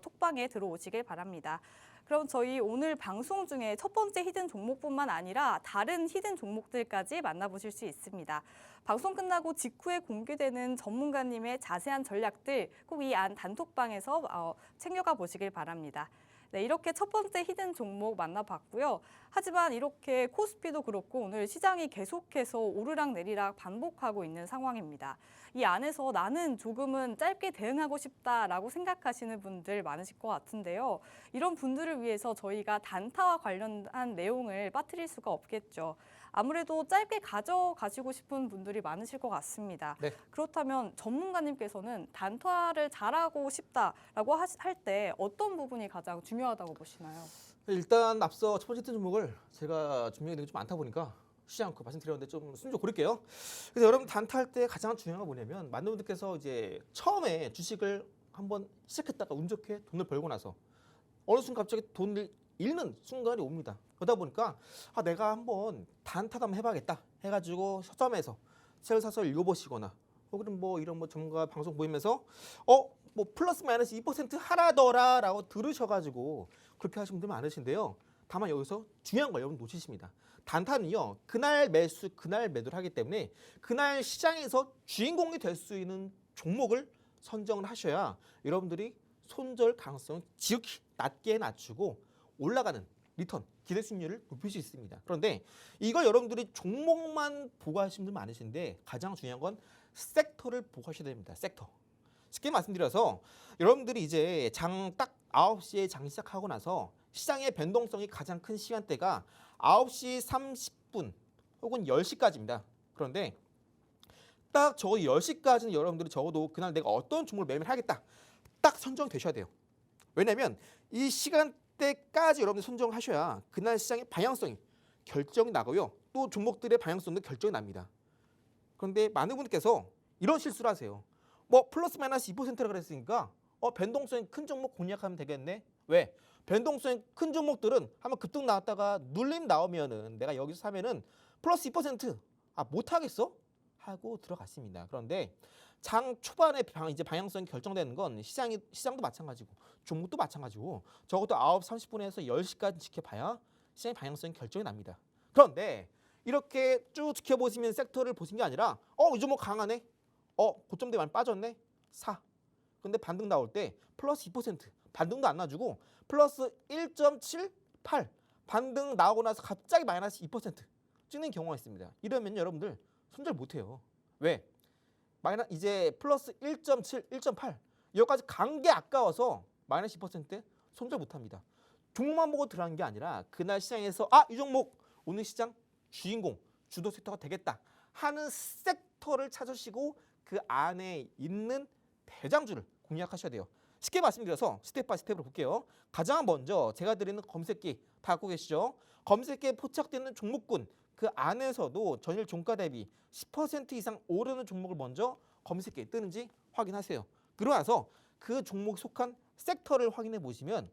A: 톡방에 들어오시길 바랍니다. 그럼 저희 오늘 방송 중에 첫 번째 히든 종목뿐만 아니라 다른 히든 종목들까지 만나보실 수 있습니다. 방송 끝나고 직후에 공개되는 전문가님의 자세한 전략들 꼭 이 안 단톡방에서 챙겨가 보시길 바랍니다. 네, 이렇게 첫 번째 히든 종목 만나봤고요. 하지만 이렇게 코스피도 그렇고 오늘 시장이 계속해서 오르락 내리락 반복하고 있는 상황입니다. 이 안에서 나는 조금은 짧게 대응하고 싶다라고 생각하시는 분들 많으실 것 같은데요. 이런 분들을 위해서 저희가 단타와 관련한 내용을 빠뜨릴 수가 없겠죠. 아무래도 짧게 가져가시고 싶은 분들이 많으실 것 같습니다.
B: 네.
A: 그렇다면 전문가님께서는 단타를 잘하고 싶다라고 할 때 어떤 부분이 가장 중요하다고 보시나요?
B: 일단 앞서 첫 번째 종목을 제가 준비한 게 좀 많다 보니까 쉬지 않고 말씀드렸는데 좀 순조 고를게요. 그래서 여러분 단타할 때 가장 중요한 건 뭐냐면 많은 분들께서 이제 처음에 주식을 한번 시작했다가 운 좋게 돈을 벌고 나서 어느 순간 갑자기 돈을 잃는 순간이 옵니다. 그러다 보니까 내가 한번 단타도 한번 해봐야겠다 해가지고 서점에서 책을 사서 읽어보시거나 혹은 뭐 이런 뭐 전문가 방송 보이면서 뭐 플러스 마이너스 2% 하라더라라고 들으셔가지고 그렇게 하시는 분들 많으신데요. 다만 여기서 중요한 걸 여러분 놓치십니다. 단타는요, 그날 매수 그날 매도를 하기 때문에 그날 시장에서 주인공이 될 수 있는 종목을 선정을 하셔야 여러분들이 손절 가능성을 지극히 낮게 낮추고 올라가는 리턴, 기대 수익률을 높일 수 있습니다. 그런데 이걸 여러분들이 종목만 보고 하시는 분들 많으신데 가장 중요한 건 섹터를 보고 하셔야 됩니다. 섹터. 쉽게 말씀드려서 여러분들이 이제 장 딱 9시에 장 시작하고 나서 시장의 변동성이 가장 큰 시간대가 9시 30분 혹은 10시까지입니다. 그런데 딱 적어도 10시까지는 여러분들이 적어도 그날 내가 어떤 종목을 매매를 하겠다 딱 선정되셔야 돼요. 왜냐하면 이 시간대까지 여러분들이 선정을 하셔야 그날 시장의 방향성이 결정이 나고요. 또 종목들의 방향성도 결정이 납니다. 그런데 많은 분들께서 이런 실수를 하세요. 뭐 플러스 마이너스 2%라 그랬으니까 변동성이 큰 종목 공략하면 되겠네. 왜? 변동성이 큰 종목들은 한번 급등 나왔다가 눌림 나오면은 내가 여기서 사면은 플러스 2% 못하겠어? 하고 들어갔습니다. 그런데 장 초반에 이제 방향성이 결정되는 건 시장도 마찬가지고 종목도 마찬가지고 적어도 9시 30분에서 10시까지 지켜봐야 시장의 방향성이 결정이 납니다. 그런데 이렇게 쭉 지켜보시면 섹터를 보신 게 아니라 이 종목 강하네? 고점대 많이 빠졌네? 사. 근데 반등 나올 때 플러스 2% 반등도 안 나주고 플러스 1.78 반등 나오고 나서 갑자기 마이너스 2% 찍는 경우가 있습니다. 이러면 여러분들 손절 못해요. 왜? 이제 플러스 1.7, 1.8 여기까지 간 게 아까워서 마이너스 2% 손절 못합니다. 종목만 보고 들어간 게 아니라 그날 시장에서 이 종목 오늘 시장 주인공 주도 섹터가 되겠다 하는 섹터를 찾으시고 그 안에 있는 대장주를 공략하셔야 돼요. 쉽게 말씀드려서 스텝 바이 스텝으로 볼게요. 가장 먼저 제가 드리는 검색기 다 갖고 계시죠? 검색기에 포착되는 종목군 그 안에서도 전일 종가 대비 10% 이상 오르는 종목을 먼저 검색기에 뜨는지 확인하세요. 그러고 나서 그 종목에 속한 섹터를 확인해 보시면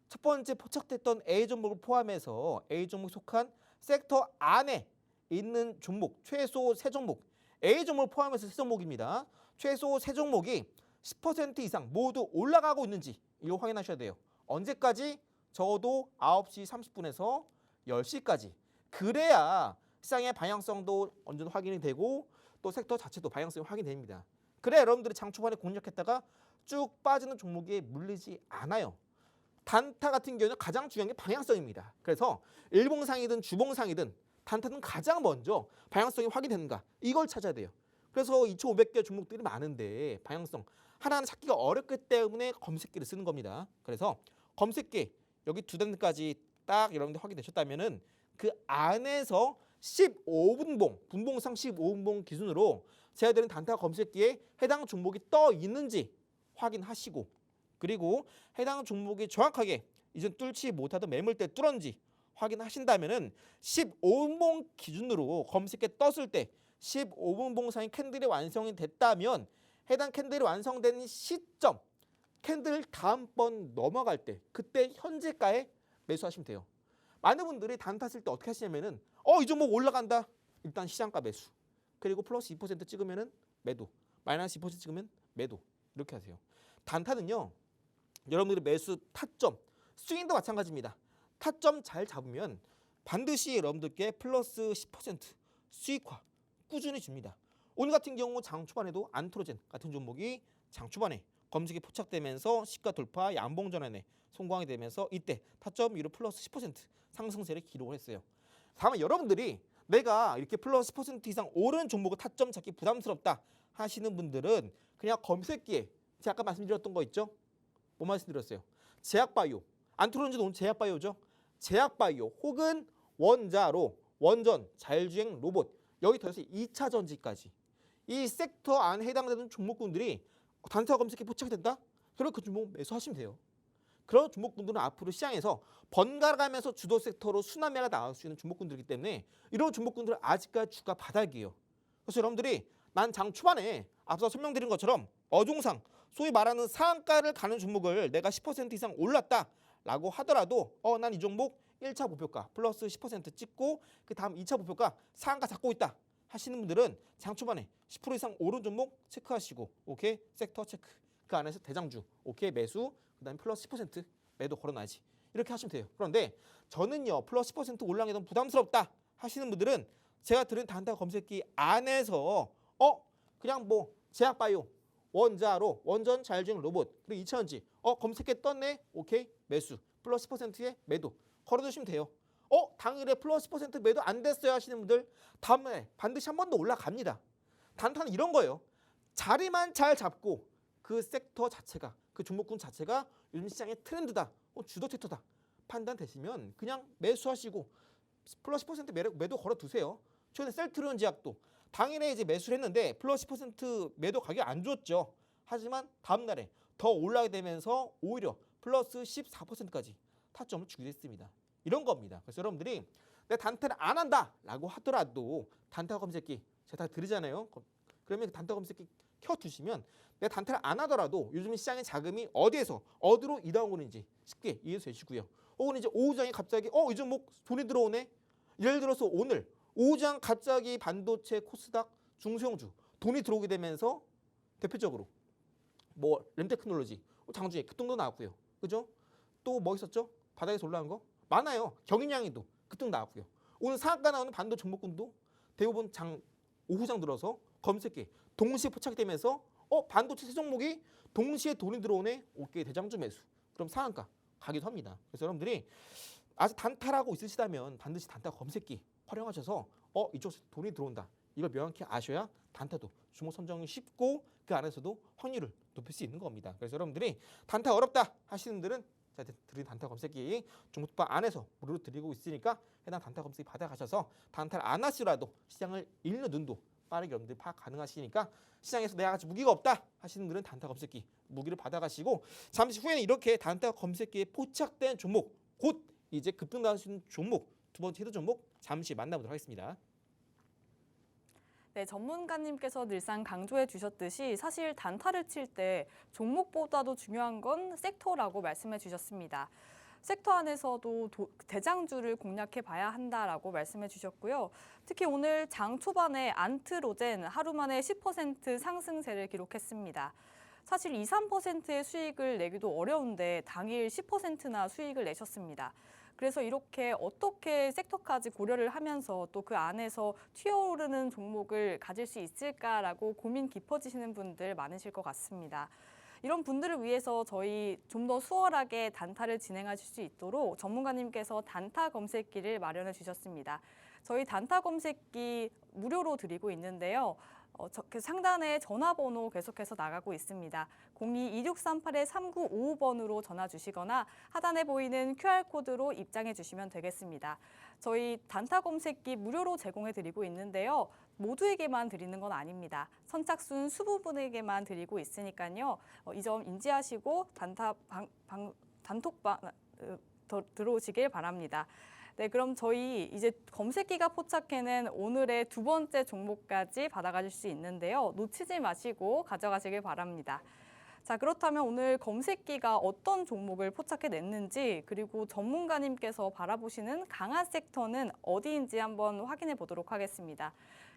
B: 첫 번째 포착됐던 A 종목을 포함해서 A 종목에 속한 섹터 안에 있는 종목 최소 3종목 A 종목을 포함해서 3종목입니다. 최소 3종목이 10% 이상 모두 올라가고 있는지 이거 확인하셔야 돼요. 언제까지? 적어도 9시 30분에서 10시까지. 그래야 시장의 방향성도 어느 정도 확인이 되고 또 섹터 자체도 방향성이 확인됩니다. 그래야 여러분들이 장 초반에 공략했다가 쭉 빠지는 종목에 물리지 않아요. 단타 같은 경우는 가장 중요한 게 방향성입니다. 그래서 일봉상이든 주봉상이든 단타는 가장 먼저 방향성이 확인되는가 이걸 찾아야 돼요. 그래서 2,500개 종목들이 많은데 방향성 하나는 찾기가 어렵기 때문에 검색기를 쓰는 겁니다. 그래서 검색기 여기 두 단까지 딱 여러분들 확인되셨다면은 그 안에서 15분봉 분봉상 15분봉 기준으로 제가 드린 단타 검색기에 해당 종목이 떠 있는지 확인하시고 그리고 해당 종목이 정확하게 이전 뚫지 못하던 매물대 뚫었는지 확인하신다면은 15분봉 기준으로 검색기에 떴을 때 15분봉 상의 캔들이 완성이 됐다면 해당 캔들이 완성된 시점 캔들 다음번 넘어갈 때 그때 현재가에 매수하시면 돼요. 많은 분들이 단타 쓸 때 어떻게 하시냐면은 이 종목 올라간다. 일단 시장가 매수. 그리고 플러스 2% 찍으면은 매도. 마이너스 2% 찍으면 매도. 이렇게 하세요. 단타는요. 여러분들의 매수 타점, 스윙도 마찬가지입니다. 타점 잘 잡으면 반드시 여러분들께 플러스 10% 수익화 꾸준히 줍니다. 오늘 같은 경우 장 초반에도 안트로젠 같은 종목이 장 초반에 검색에 포착되면서 시가 돌파 양봉 전환에 성공하게 되면서 이때 타점 위로 플러스 10% 상승세를 기록을 했어요. 다만 여러분들이 내가 이렇게 플러스 10% 이상 오른 종목을 타점 잡기 부담스럽다 하시는 분들은 그냥 검색기에 제가 아까 말씀드렸던 거 있죠? 뭐 말씀드렸어요? 제약바이오. 안트로젠도 오늘 제약바이오죠? 제약바이오 혹은 원자로 원전 자율주행 로봇 여기 더해서 2차 전지까지 이 섹터 안에 해당되는 종목군들이 단타 검색에 포착이 된다? 그럼 그 종목 매수하시면 돼요. 그런 종목군들은 앞으로 시장에서 번갈아가면서 주도 섹터로 순환매가 나올 수 있는 종목군들이기 때문에 이런 종목군들은 아직까지 주가 바닥이에요. 그래서 여러분들이 난 장 초반에 앞서 설명드린 것처럼 어종상 소위 말하는 상한가를 가는 종목을 내가 10% 이상 올랐다 라고 하더라도 난 이 종목 1차 목표가 플러스 10% 찍고 그 다음 2차 목표가 상한가 잡고 있다 하시는 분들은 장 초반에 10% 이상 오른 종목 체크하시고 오케이 섹터 체크 그 안에서 대장주 오케이 매수 그 다음에 플러스 10% 매도 걸어놔야지 이렇게 하시면 돼요. 그런데 저는요 플러스 10% 올라가기 너무 부담스럽다 하시는 분들은 제가 들은 단타 검색기 안에서 그냥 뭐 제약바이오 원자로 원전 자율주행 로봇 그리고 2차전지 검색해 떴네 오케이 매수 플러스 10%의 매도 걸어두시면 돼요. 당일에 플러스 10% 매도 안 됐어요 하시는 분들 다음날 반드시 한 번 더 올라갑니다. 단타는 이런 거예요. 자리만 잘 잡고 그 섹터 자체가 그 종목군 자체가 요즘 시장의 트렌드다 주도 섹터다 판단되시면 그냥 매수하시고 플러스 10% 매도 걸어두세요. 최근에 셀트리온 제약도 당일에 이제 매수를 했는데 플러스 10% 매도 가격이 안 좋았죠. 하지만 다음날에 더 올라가게 되면서 오히려 플러스 14%까지 타점을 주게 됐습니다. 이런 겁니다. 그래서 여러분들이 내 단타를 안 한다라고 하더라도 단타 검색기 제가 다 드리잖아요. 그러면 그 단타 검색기 켜두시면 내 단타를 안 하더라도 요즘 시장의 자금이 어디에서 어디로 이동하고 있는지 쉽게 이해해 주시고요. 혹은 이제 오후장에 갑자기 이 종목 돈이 들어오네. 예를 들어서 오늘 오후장 갑자기 반도체 코스닥 중소형주 돈이 들어오게 되면서 대표적으로 뭐 램테크놀로지 장중에 급등도 나왔고요. 그죠? 또 뭐 있었죠? 바닥에서 올라간 거 많아요. 경인양이도 급등 나왔고요. 오늘 상한가 나오는 반도 종목군도 대부분 오후장 들어서 검색기 동시에 포착되면서 반도체 세 종목이 동시에 돈이 들어오네. 오케이 대장주 매수. 그럼 상한가 가기도 합니다. 그래서 여러분들이 아직 단타라고 있으시다면 반드시 단타 검색기 활용하셔서 이쪽에서 돈이 들어온다. 이걸 명확히 아셔야 단타도 종목 선정이 쉽고 그 안에서도 확률을 높일 수 있는 겁니다. 그래서 여러분들이 단타 어렵다 하시는 분들은 제가 드린 단타 검색기 종목방 안에서 무료로 드리고 있으니까 해당 단타 검색기 받아가셔서 단타를 안 하시더라도 시장을 읽는 눈도 빠르게 여러분들이 파악 가능하시니까 시장에서 내가 같이 무기가 없다 하시는 분들은 단타 검색기 무기를 받아가시고 잠시 후에는 이렇게 단타 검색기에 포착된 종목 곧 이제 급등 나오시는 종목 두 번째 히든 종목 잠시 만나보도록 하겠습니다.
A: 네, 전문가님께서 늘상 강조해 주셨듯이 사실 단타를 칠 때 종목보다도 중요한 건 섹터라고 말씀해 주셨습니다. 섹터 안에서도 대장주를 공략해 봐야 한다라고 말씀해 주셨고요. 특히 오늘 장 초반에 안트로젠 하루 만에 10% 상승세를 기록했습니다. 사실 2, 3%의 수익을 내기도 어려운데 당일 10%나 수익을 내셨습니다. 그래서 이렇게 어떻게 섹터까지 고려를 하면서 또 그 안에서 튀어오르는 종목을 가질 수 있을까라고 고민 깊어지시는 분들 많으실 것 같습니다. 이런 분들을 위해서 저희 좀 더 수월하게 단타를 진행하실 수 있도록 전문가님께서 단타 검색기를 마련해 주셨습니다. 저희 단타 검색기 무료로 드리고 있는데요. 그 상단에 전화번호 계속해서 나가고 있습니다. 02-2638-3955번으로 전화 주시거나 하단에 보이는 QR코드로 입장해 주시면 되겠습니다. 저희 단타 검색기 무료로 제공해 드리고 있는데요. 모두에게만 드리는 건 아닙니다. 선착순 20분에게만 드리고 있으니까요. 이 점 인지하시고 단톡방 들어오시길 바랍니다. 네, 그럼 저희 이제 검색기가 포착해낸 오늘의 두 번째 종목까지 받아가실 수 있는데요. 놓치지 마시고 가져가시길 바랍니다. 자, 그렇다면 오늘 검색기가 어떤 종목을 포착해냈는지 그리고 전문가님께서 바라보시는 강한 섹터는 어디인지 한번 확인해 보도록 하겠습니다.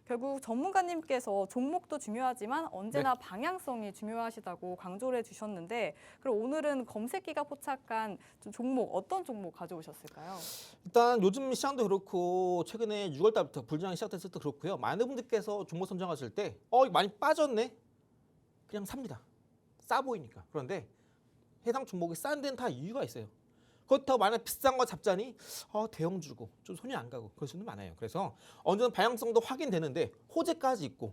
A: 결국 전문가님께서 종목도 중요하지만 언제나 방향성이 중요하시다고 강조를 해주셨는데 그럼 오늘은 검색기가 포착한 종목 어떤 종목 가져오셨을까요?
B: 일단 요즘 시장도 그렇고 최근에 6월 달부터 불장이 시작됐을 때 그렇고요. 많은 분들께서 종목 선정하실 때 이거 많이 빠졌네? 그냥 삽니다. 싸 보이니까. 그런데 해당 종목이 싼 데는 다 이유가 있어요. 그렇다고 만약 비싼 거 잡자니 대형주고 좀 손이 안 가고 그럴 수는 많아요. 그래서 언제든 방향성도 확인되는데 호재까지 있고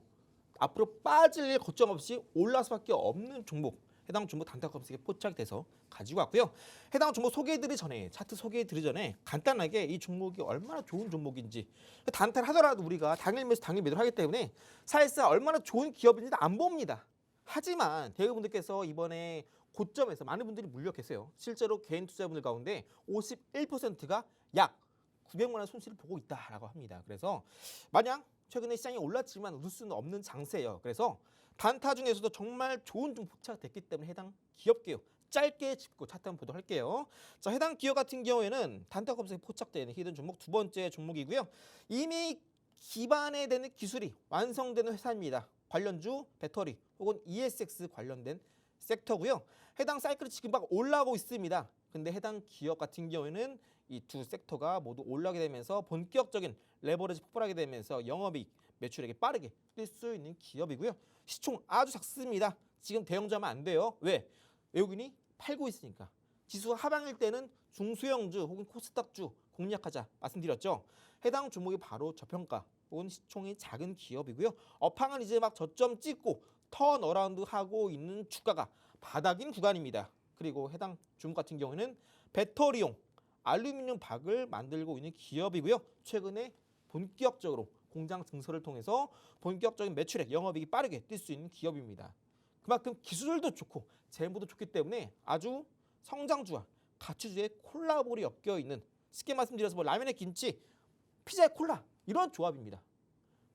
B: 앞으로 빠질 일 걱정 없이 올라갈 수밖에 없는 종목 해당 종목 단타 검색에 포착돼서 가지고 왔고요. 해당 종목 소개해드리기 전에 차트 소개해드리기 전에 간단하게 이 종목이 얼마나 좋은 종목인지 단타를 하더라도 우리가 당일 매수 당일 매도를 하기 때문에 사실상 얼마나 좋은 기업인지 안 봅니다. 하지만 대부분들께서 이번에 고점에서 많은 분들이 물려 계세요. 실제로 개인 투자분들 가운데 51%가 약 900만 원 손실을 보고 있다라고 합니다. 그래서 마냥 최근에 시장이 올랐지만 웃을 수는 없는 장세예요. 그래서 단타 중에서도 정말 좋은 좀 포착됐기 때문에 해당 기업계요. 짧게 짚고 차트 한번 보도록 할게요. 자, 해당 기업 같은 경우에는 단타 검색에 포착되는 히든 종목 두 번째 종목이고요. 이미 기반에 되는 기술이 완성되는 회사입니다. 관련주 배터리 혹은 ESX 관련된 섹터고요. 해당 사이클이 지금 막 올라오고 있습니다. 근데 해당 기업 같은 경우에는 이 두 섹터가 모두 올라가게 되면서 본격적인 레버리지 폭발하게 되면서 영업이익, 매출액이 빠르게 뛸 수 있는 기업이고요. 시총 아주 작습니다. 지금 대형주하면 안 돼요. 왜? 외국인이 팔고 있으니까. 지수 하방일 때는 중소형주 혹은 코스닥주 공략하자 말씀드렸죠. 해당 종목이 바로 저평가 혹은 시총이 작은 기업이고요. 업황은 이제 막 저점 찍고 턴어라운드 하고 있는 주가가 바닥인 구간입니다. 그리고 해당 종목 같은 경우에는 배터리용 알루미늄 박을 만들고 있는 기업이고요. 최근에 본격적으로 공장 증설을 통해서 본격적인 매출액, 영업이익이 빠르게 뛸 수 있는 기업입니다. 그만큼 기술도 좋고 재무도 좋기 때문에 아주 성장주와 가치주의 콜라볼이 엮여 있는, 쉽게 말씀드려서 뭐 라면에 김치, 피자에 콜라 이런 조합입니다.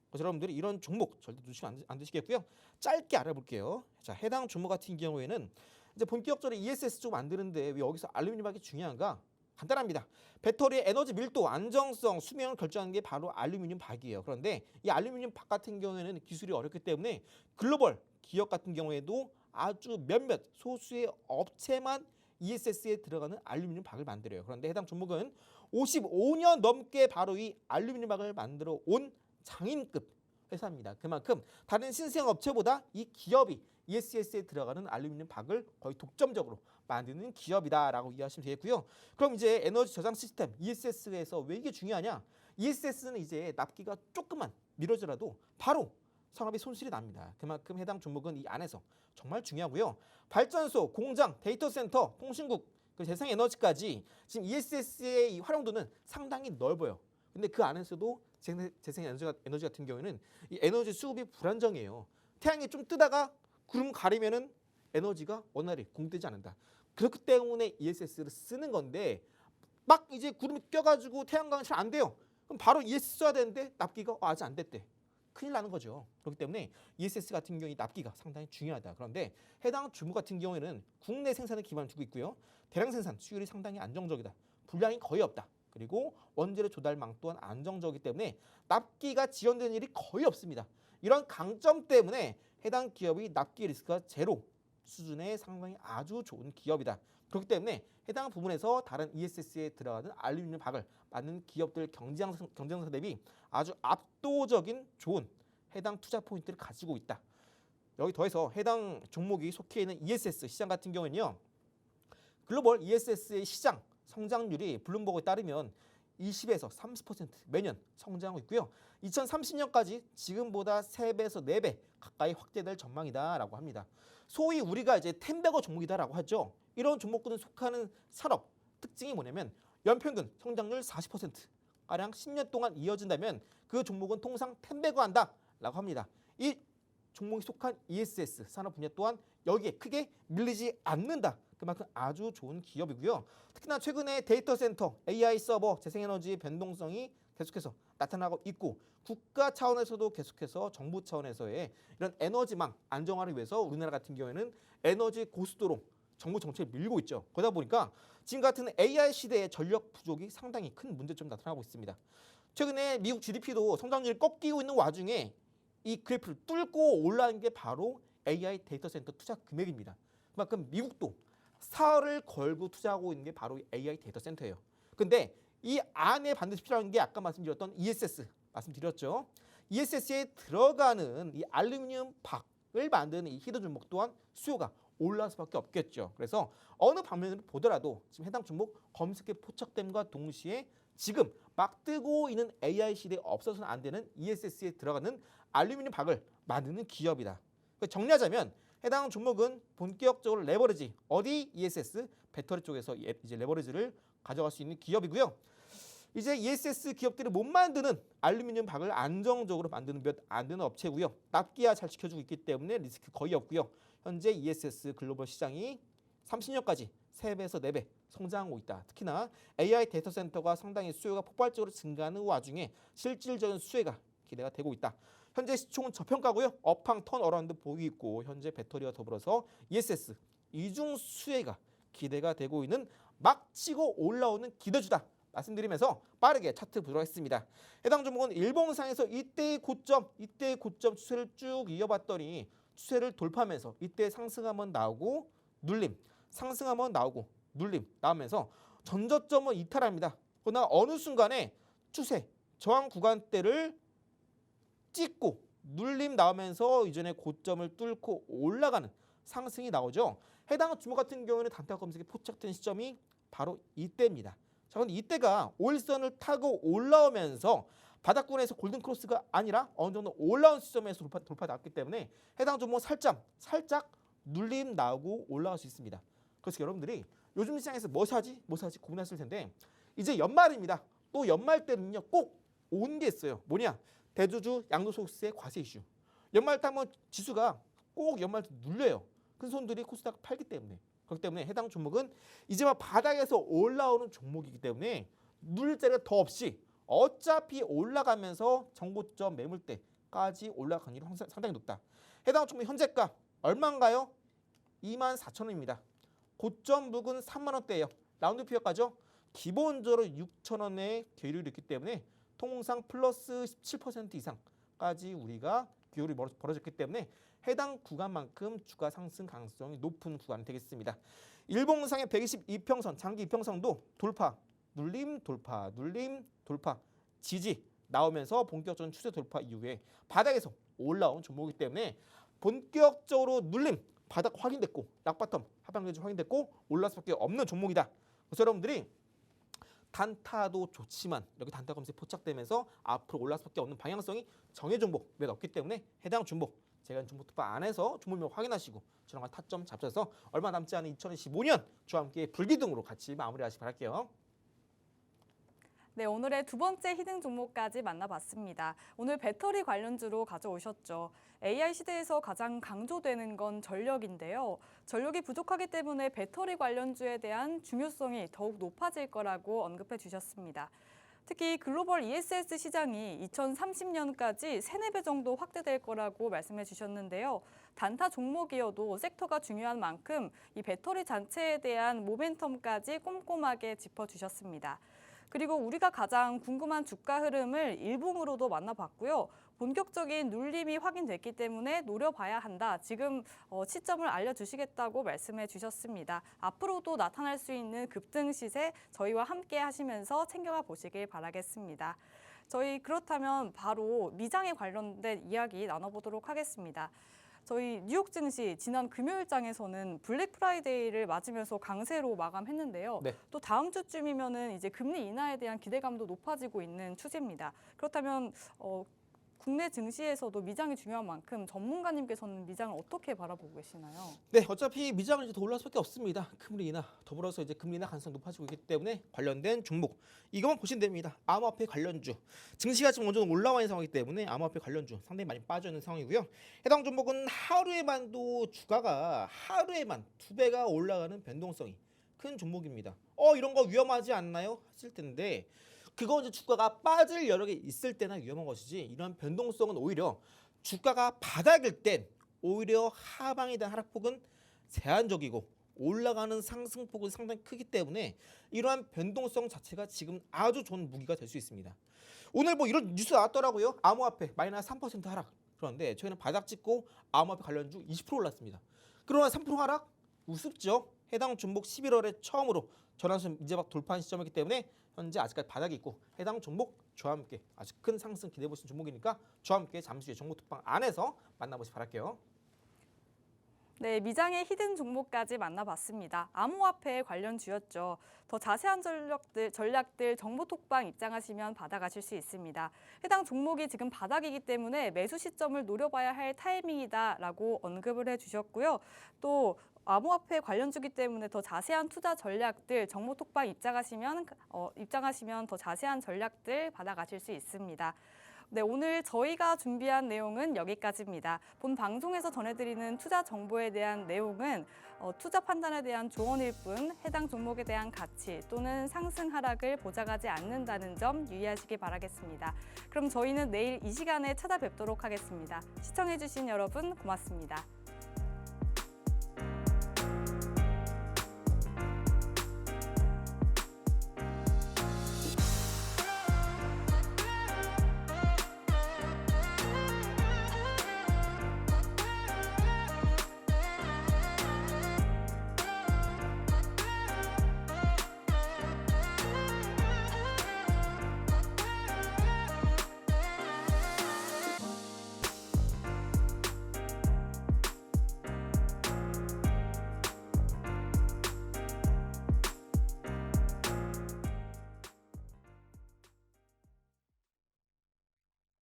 B: 그래서 여러분들이 이런 종목 절대 놓치면 안 되시겠고요. 짧게 알아볼게요. 자, 해당 종목 같은 경우에는 이제 본격적으로 ESS 쪽 만드는데 왜 여기서 알루미늄 박이 중요한가? 간단합니다. 배터리의 에너지 밀도, 안정성, 수명을 결정하는 게 바로 알루미늄 박이에요. 그런데 이 알루미늄 박 같은 경우에는 기술이 어렵기 때문에 글로벌 기업 같은 경우에도 아주 몇몇 소수의 업체만 ESS에 들어가는 알루미늄 박을 만들어요. 그런데 해당 종목은 55년 넘게 바로 이 알루미늄 박을 만들어 온 장인급 회사입니다. 그만큼 다른 신생 업체보다 이 기업이 ESS에 들어가는 알루미늄 박을 거의 독점적으로 만드는 기업이다라고 이해하시면 되겠고요. 그럼 이제 에너지 저장 시스템 ESS에서 왜 이게 중요하냐? ESS는 이제 납기가 조금만 미뤄져라도 바로 산업이 손실이 납니다. 그만큼 해당 종목은 이 안에서 정말 중요하고요. 발전소, 공장, 데이터 센터, 통신국, 재생에너지까지 지금 ESS의 이 활용도는 상당히 넓어요. 근데 그 안에서도 재생에너지 같은 경우에는 이 에너지 수급이 불안정해요. 태양이 좀 뜨다가 구름 가리면은 에너지가 원활히 공급되지 않는다. 그렇기 때문에 ESS를 쓰는 건데 막 이제 구름이 껴가지고 태양광이 잘 안 돼요. 그럼 바로 ESS 써야 되는데 납기가 아직 안 됐대. 큰일 나는 거죠. 그렇기 때문에 ESS 같은 경우 납기가 상당히 중요하다. 그런데 해당 주무 같은 경우에는 국내 생산에 기반을 두고 있고요. 대량 생산 수율이 상당히 안정적이다. 불량이 거의 없다. 그리고 원재료 조달망 또한 안정적이기 때문에 납기가 지연되는 일이 거의 없습니다. 이런 강점 때문에 해당 기업이 납기 리스크가 제로 수준의 상당히 아주 좋은 기업이다. 그렇기 때문에 해당 부분에서 다른 ESS에 들어가는 알루미늄 박을 만든 기업들 경쟁사 대비 아주 압도적인 좋은 해당 투자 포인트를 가지고 있다. 여기 더해서 해당 종목이 속해 있는 ESS 시장 같은 경우는요. 글로벌 ESS의 시장 성장률이 블룸버그에 따르면 20에서 30% 매년 성장하고 있고요. 2030년까지 지금보다 3배에서 4배 가까이 확대될 전망이다라고 합니다. 소위 우리가 이제 템베거 종목이다라고 하죠. 이런 종목군에 속하는 산업 특징이 뭐냐면 연평균 성장률 40% 가량 10년 동안 이어진다면 그 종목은 통상 템베거 한다라고 합니다. 이 종목이 속한 ESS 산업 분야 또한 여기에 크게 밀리지 않는다. 그만큼 아주 좋은 기업이고요. 특히나 최근에 데이터 센터, AI 서버, 재생에너지 변동성이 계속해서 나타나고 있고 국가 차원에서도 계속해서 정부 차원에서의 이런 에너지망 안정화를 위해서 우리나라 같은 경우에는 에너지 고수도로 정부 정책을 밀고 있죠. 그러다 보니까 지금 같은 AI 시대의 전력 부족이 상당히 큰 문제점이 나타나고 있습니다. 최근에 미국 GDP도 성장률이 꺾이고 있는 와중에 이 그래프를 뚫고 올라간 게 바로 AI 데이터 센터 투자 금액입니다. 그만큼 미국도 사활을 걸고 투자하고 있는 게 바로 AI 데이터 센터예요. 근데 이 안에 반드시 필요한 게 아까 말씀드렸던 ESS 말씀드렸죠. ESS에 들어가는 이 알루미늄 박을 만드는 이 히든 종목 또한 수요가 올라갈 수밖에 없겠죠. 그래서 어느 방면으로 보더라도 지금 해당 종목 검색에 포착됨과 동시에 지금 막 뜨고 있는 AI 시대에 없어서는 안 되는 ESS에 들어가는 알루미늄 박을 만드는 기업이다. 정리하자면 해당 종목은 본격적으로 레버리지 어디 ESS 배터리 쪽에서 이제 레버리지를 가져갈 수 있는 기업이고요. 이제 ESS 기업들이 못 만드는 알루미늄 박을 안정적으로 만드는 몇 안 되는 업체고요. 납기야 잘 지켜주고 있기 때문에 리스크 거의 없고요. 현재 ESS 글로벌 시장이 30년까지 3배에서 4배 성장하고 있다. 특히나 AI 데이터 센터가 상당히 수요가 폭발적으로 증가하는 와중에 실질적인 수혜가 기대가 되고 있다. 현재 시총은 저평가고요. 업황 턴어라운드 보이고 있고 현재 배터리와 더불어서 ESS 이중 수혜가 기대가 되고 있는 막 치고 올라오는 기대주다 말씀드리면서 빠르게 차트 보도록 하겠습니다. 해당 종목은 일봉상에서 이때의 고점 추세를 쭉 이어봤더니 추세를 돌파하면서 이때 상승 한번 나오고 눌림, 상승 한번 나오고 눌림 나오면서 전저점은 이탈합니다. 그러나 어느 순간에 추세, 저항 구간대를 찍고 눌림 나오면서 이전에 고점을 뚫고 올라가는 상승이 나오죠. 해당 주목 같은 경우에는 단타 검색에 포착된 시점이 바로 이때입니다. 자, 그런데 이때가 5일선을 타고 올라오면서 바닥권에서 골든크로스가 아니라 어느 정도 올라온 시점에서 돌파 나왔기 때문에 해당 종목 살짝 눌림 나오고 올라갈 수 있습니다. 그래서 여러분들이 요즘 시장에서 뭐 사지 고민하실 텐데 이제 연말입니다. 또 연말 때는요 꼭 온 게 있어요. 뭐냐? 대주주 양도소득세 과세 이슈. 연말 타면 지수가 꼭 연말 때 눌려요. 큰 손들이 코스닥 팔기 때문에. 그렇기 때문에 해당 종목은 이제 막 바닥에서 올라오는 종목이기 때문에 눌릴 자리가 더 없이 어차피 올라가면서 정고점 매물대까지 올라갈 확률이 상당히 높다. 해당 종목 현재가 얼마인가요? 24,000원입니다. 고점 부근 3만원대예요. 라운드 피어가죠. 기본적으로 6,000원의 계율이 있기 때문에 통상 플러스 17% 이상까지 우리가 기울이 벌어졌기 때문에 해당 구간만큼 주가 상승 가능성이 높은 구간이 되겠습니다. 일봉상의 122평선, 장기 이평선도 돌파, 눌림, 돌파, 눌림, 돌파, 지지 나오면서 본격적인 추세 돌파 이후에 바닥에서 올라온 종목이기 때문에 본격적으로 눌림, 바닥 확인됐고 락바텀, 하방 기준 확인됐고 올라갈 수밖에 없는 종목이다. 그래서 여러분들이 단타도 좋지만 이렇게 단타 검색 포착되면서 앞으로 올라갈 수밖에 없는 방향성이 정해 종목 몇 없기 때문에 해당 종목 제가 종목 특파 안에서 종목명 확인하시고 저랑 타점 잡셔서 얼마 남지 않은 2025년 저와 함께 불기둥으로 같이 마무리하시기 바랄게요.
A: 네, 오늘의 두 번째 히든 종목까지 만나봤습니다. 오늘 배터리 관련주로 가져오셨죠. AI 시대에서 가장 강조되는 건 전력인데요. 전력이 부족하기 때문에 배터리 관련주에 대한 중요성이 더욱 높아질 거라고 언급해 주셨습니다. 특히 글로벌 ESS 시장이 2030년까지 3-4배 정도 확대될 거라고 말씀해 주셨는데요. 단타 종목이어도 섹터가 중요한 만큼 이 배터리 자체에 대한 모멘텀까지 꼼꼼하게 짚어주셨습니다. 그리고 우리가 가장 궁금한 주가 흐름을 일봉으로도 만나봤고요. 본격적인 눌림이 확인됐기 때문에 노려봐야 한다. 지금 시점을 알려주시겠다고 말씀해 주셨습니다. 앞으로도 나타날 수 있는 급등 시세 저희와 함께 하시면서 챙겨가 보시길 바라겠습니다. 저희 그렇다면 바로 미장에 관련된 이야기 나눠보도록 하겠습니다. 저희 뉴욕 증시 지난 금요일장에서는 블랙 프라이데이를 맞으면서 강세로 마감했는데요.
B: 네.
A: 또 다음 주쯤이면은 이제 금리 인하에 대한 기대감도 높아지고 있는 추세입니다. 그렇다면 국내 증시에서도 미장이 중요한 만큼 전문가님께서는 미장을 어떻게 바라보고 계시나요?
B: 네, 어차피 미장은 이제 더 올라갈 수밖에 없습니다. 금리 인하 더불어서 이제 금리 인하 가능성이 높아지고 있기 때문에 관련된 종목 이것만 보시면 됩니다. 암호화폐 관련주 증시가 지금 완전 올라와 있는 상황이기 때문에 암호화폐 관련주 상당히 많이 빠져 있는 상황이고요. 해당 종목은 하루에만도 주가가 하루에만 2배가 올라가는 변동성이 큰 종목입니다. 이런 거 위험하지 않나요? 하실 텐데. 그거 이제 주가가 빠질 여력이 있을 때나 위험한 것이지 이런 변동성은 오히려 주가가 바닥일 땐 오히려 하방에 대한 하락폭은 제한적이고 올라가는 상승폭은 상당히 크기 때문에 이러한 변동성 자체가 지금 아주 좋은 무기가 될 수 있습니다. 오늘 뭐 이런 뉴스 나왔더라고요. 암호화폐 마이너스 3% 하락. 그런데 저희는 바닥 찍고 암호화폐 관련주 20% 올랐습니다. 그러나 3% 하락? 우습죠. 해당 종목 11월에 처음으로 전환선 이제 막 돌파한 시점이기 때문에 현재 아직까지 바닥이 있고 해당 종목 저와 함께 아주 큰 상승 기대해 보시는 종목이니까 저와 함께 잠시 후에 종목 특방 안에서 만나보시기 바랄게요.
A: 네, 미장의 히든 종목까지 만나봤습니다. 암호화폐 관련주였죠. 더 자세한 전략들 정보 톡방 입장하시면 받아가실 수 있습니다. 해당 종목이 지금 바닥이기 때문에 매수 시점을 노려봐야 할 타이밍이다라고 언급을 해주셨고요. 또 암호화폐 관련주기 때문에 더 자세한 투자 전략들 정보 톡방 입장하시면 더 자세한 전략들 받아가실 수 있습니다. 네, 오늘 저희가 준비한 내용은 여기까지입니다. 본 방송에서 전해드리는 투자 정보에 대한 내용은 투자 판단에 대한 조언일 뿐 해당 종목에 대한 가치 또는 상승 하락을 보장하지 않는다는 점 유의하시기 바라겠습니다. 그럼 저희는 내일 이 시간에 찾아뵙도록 하겠습니다. 시청해주신 여러분 고맙습니다.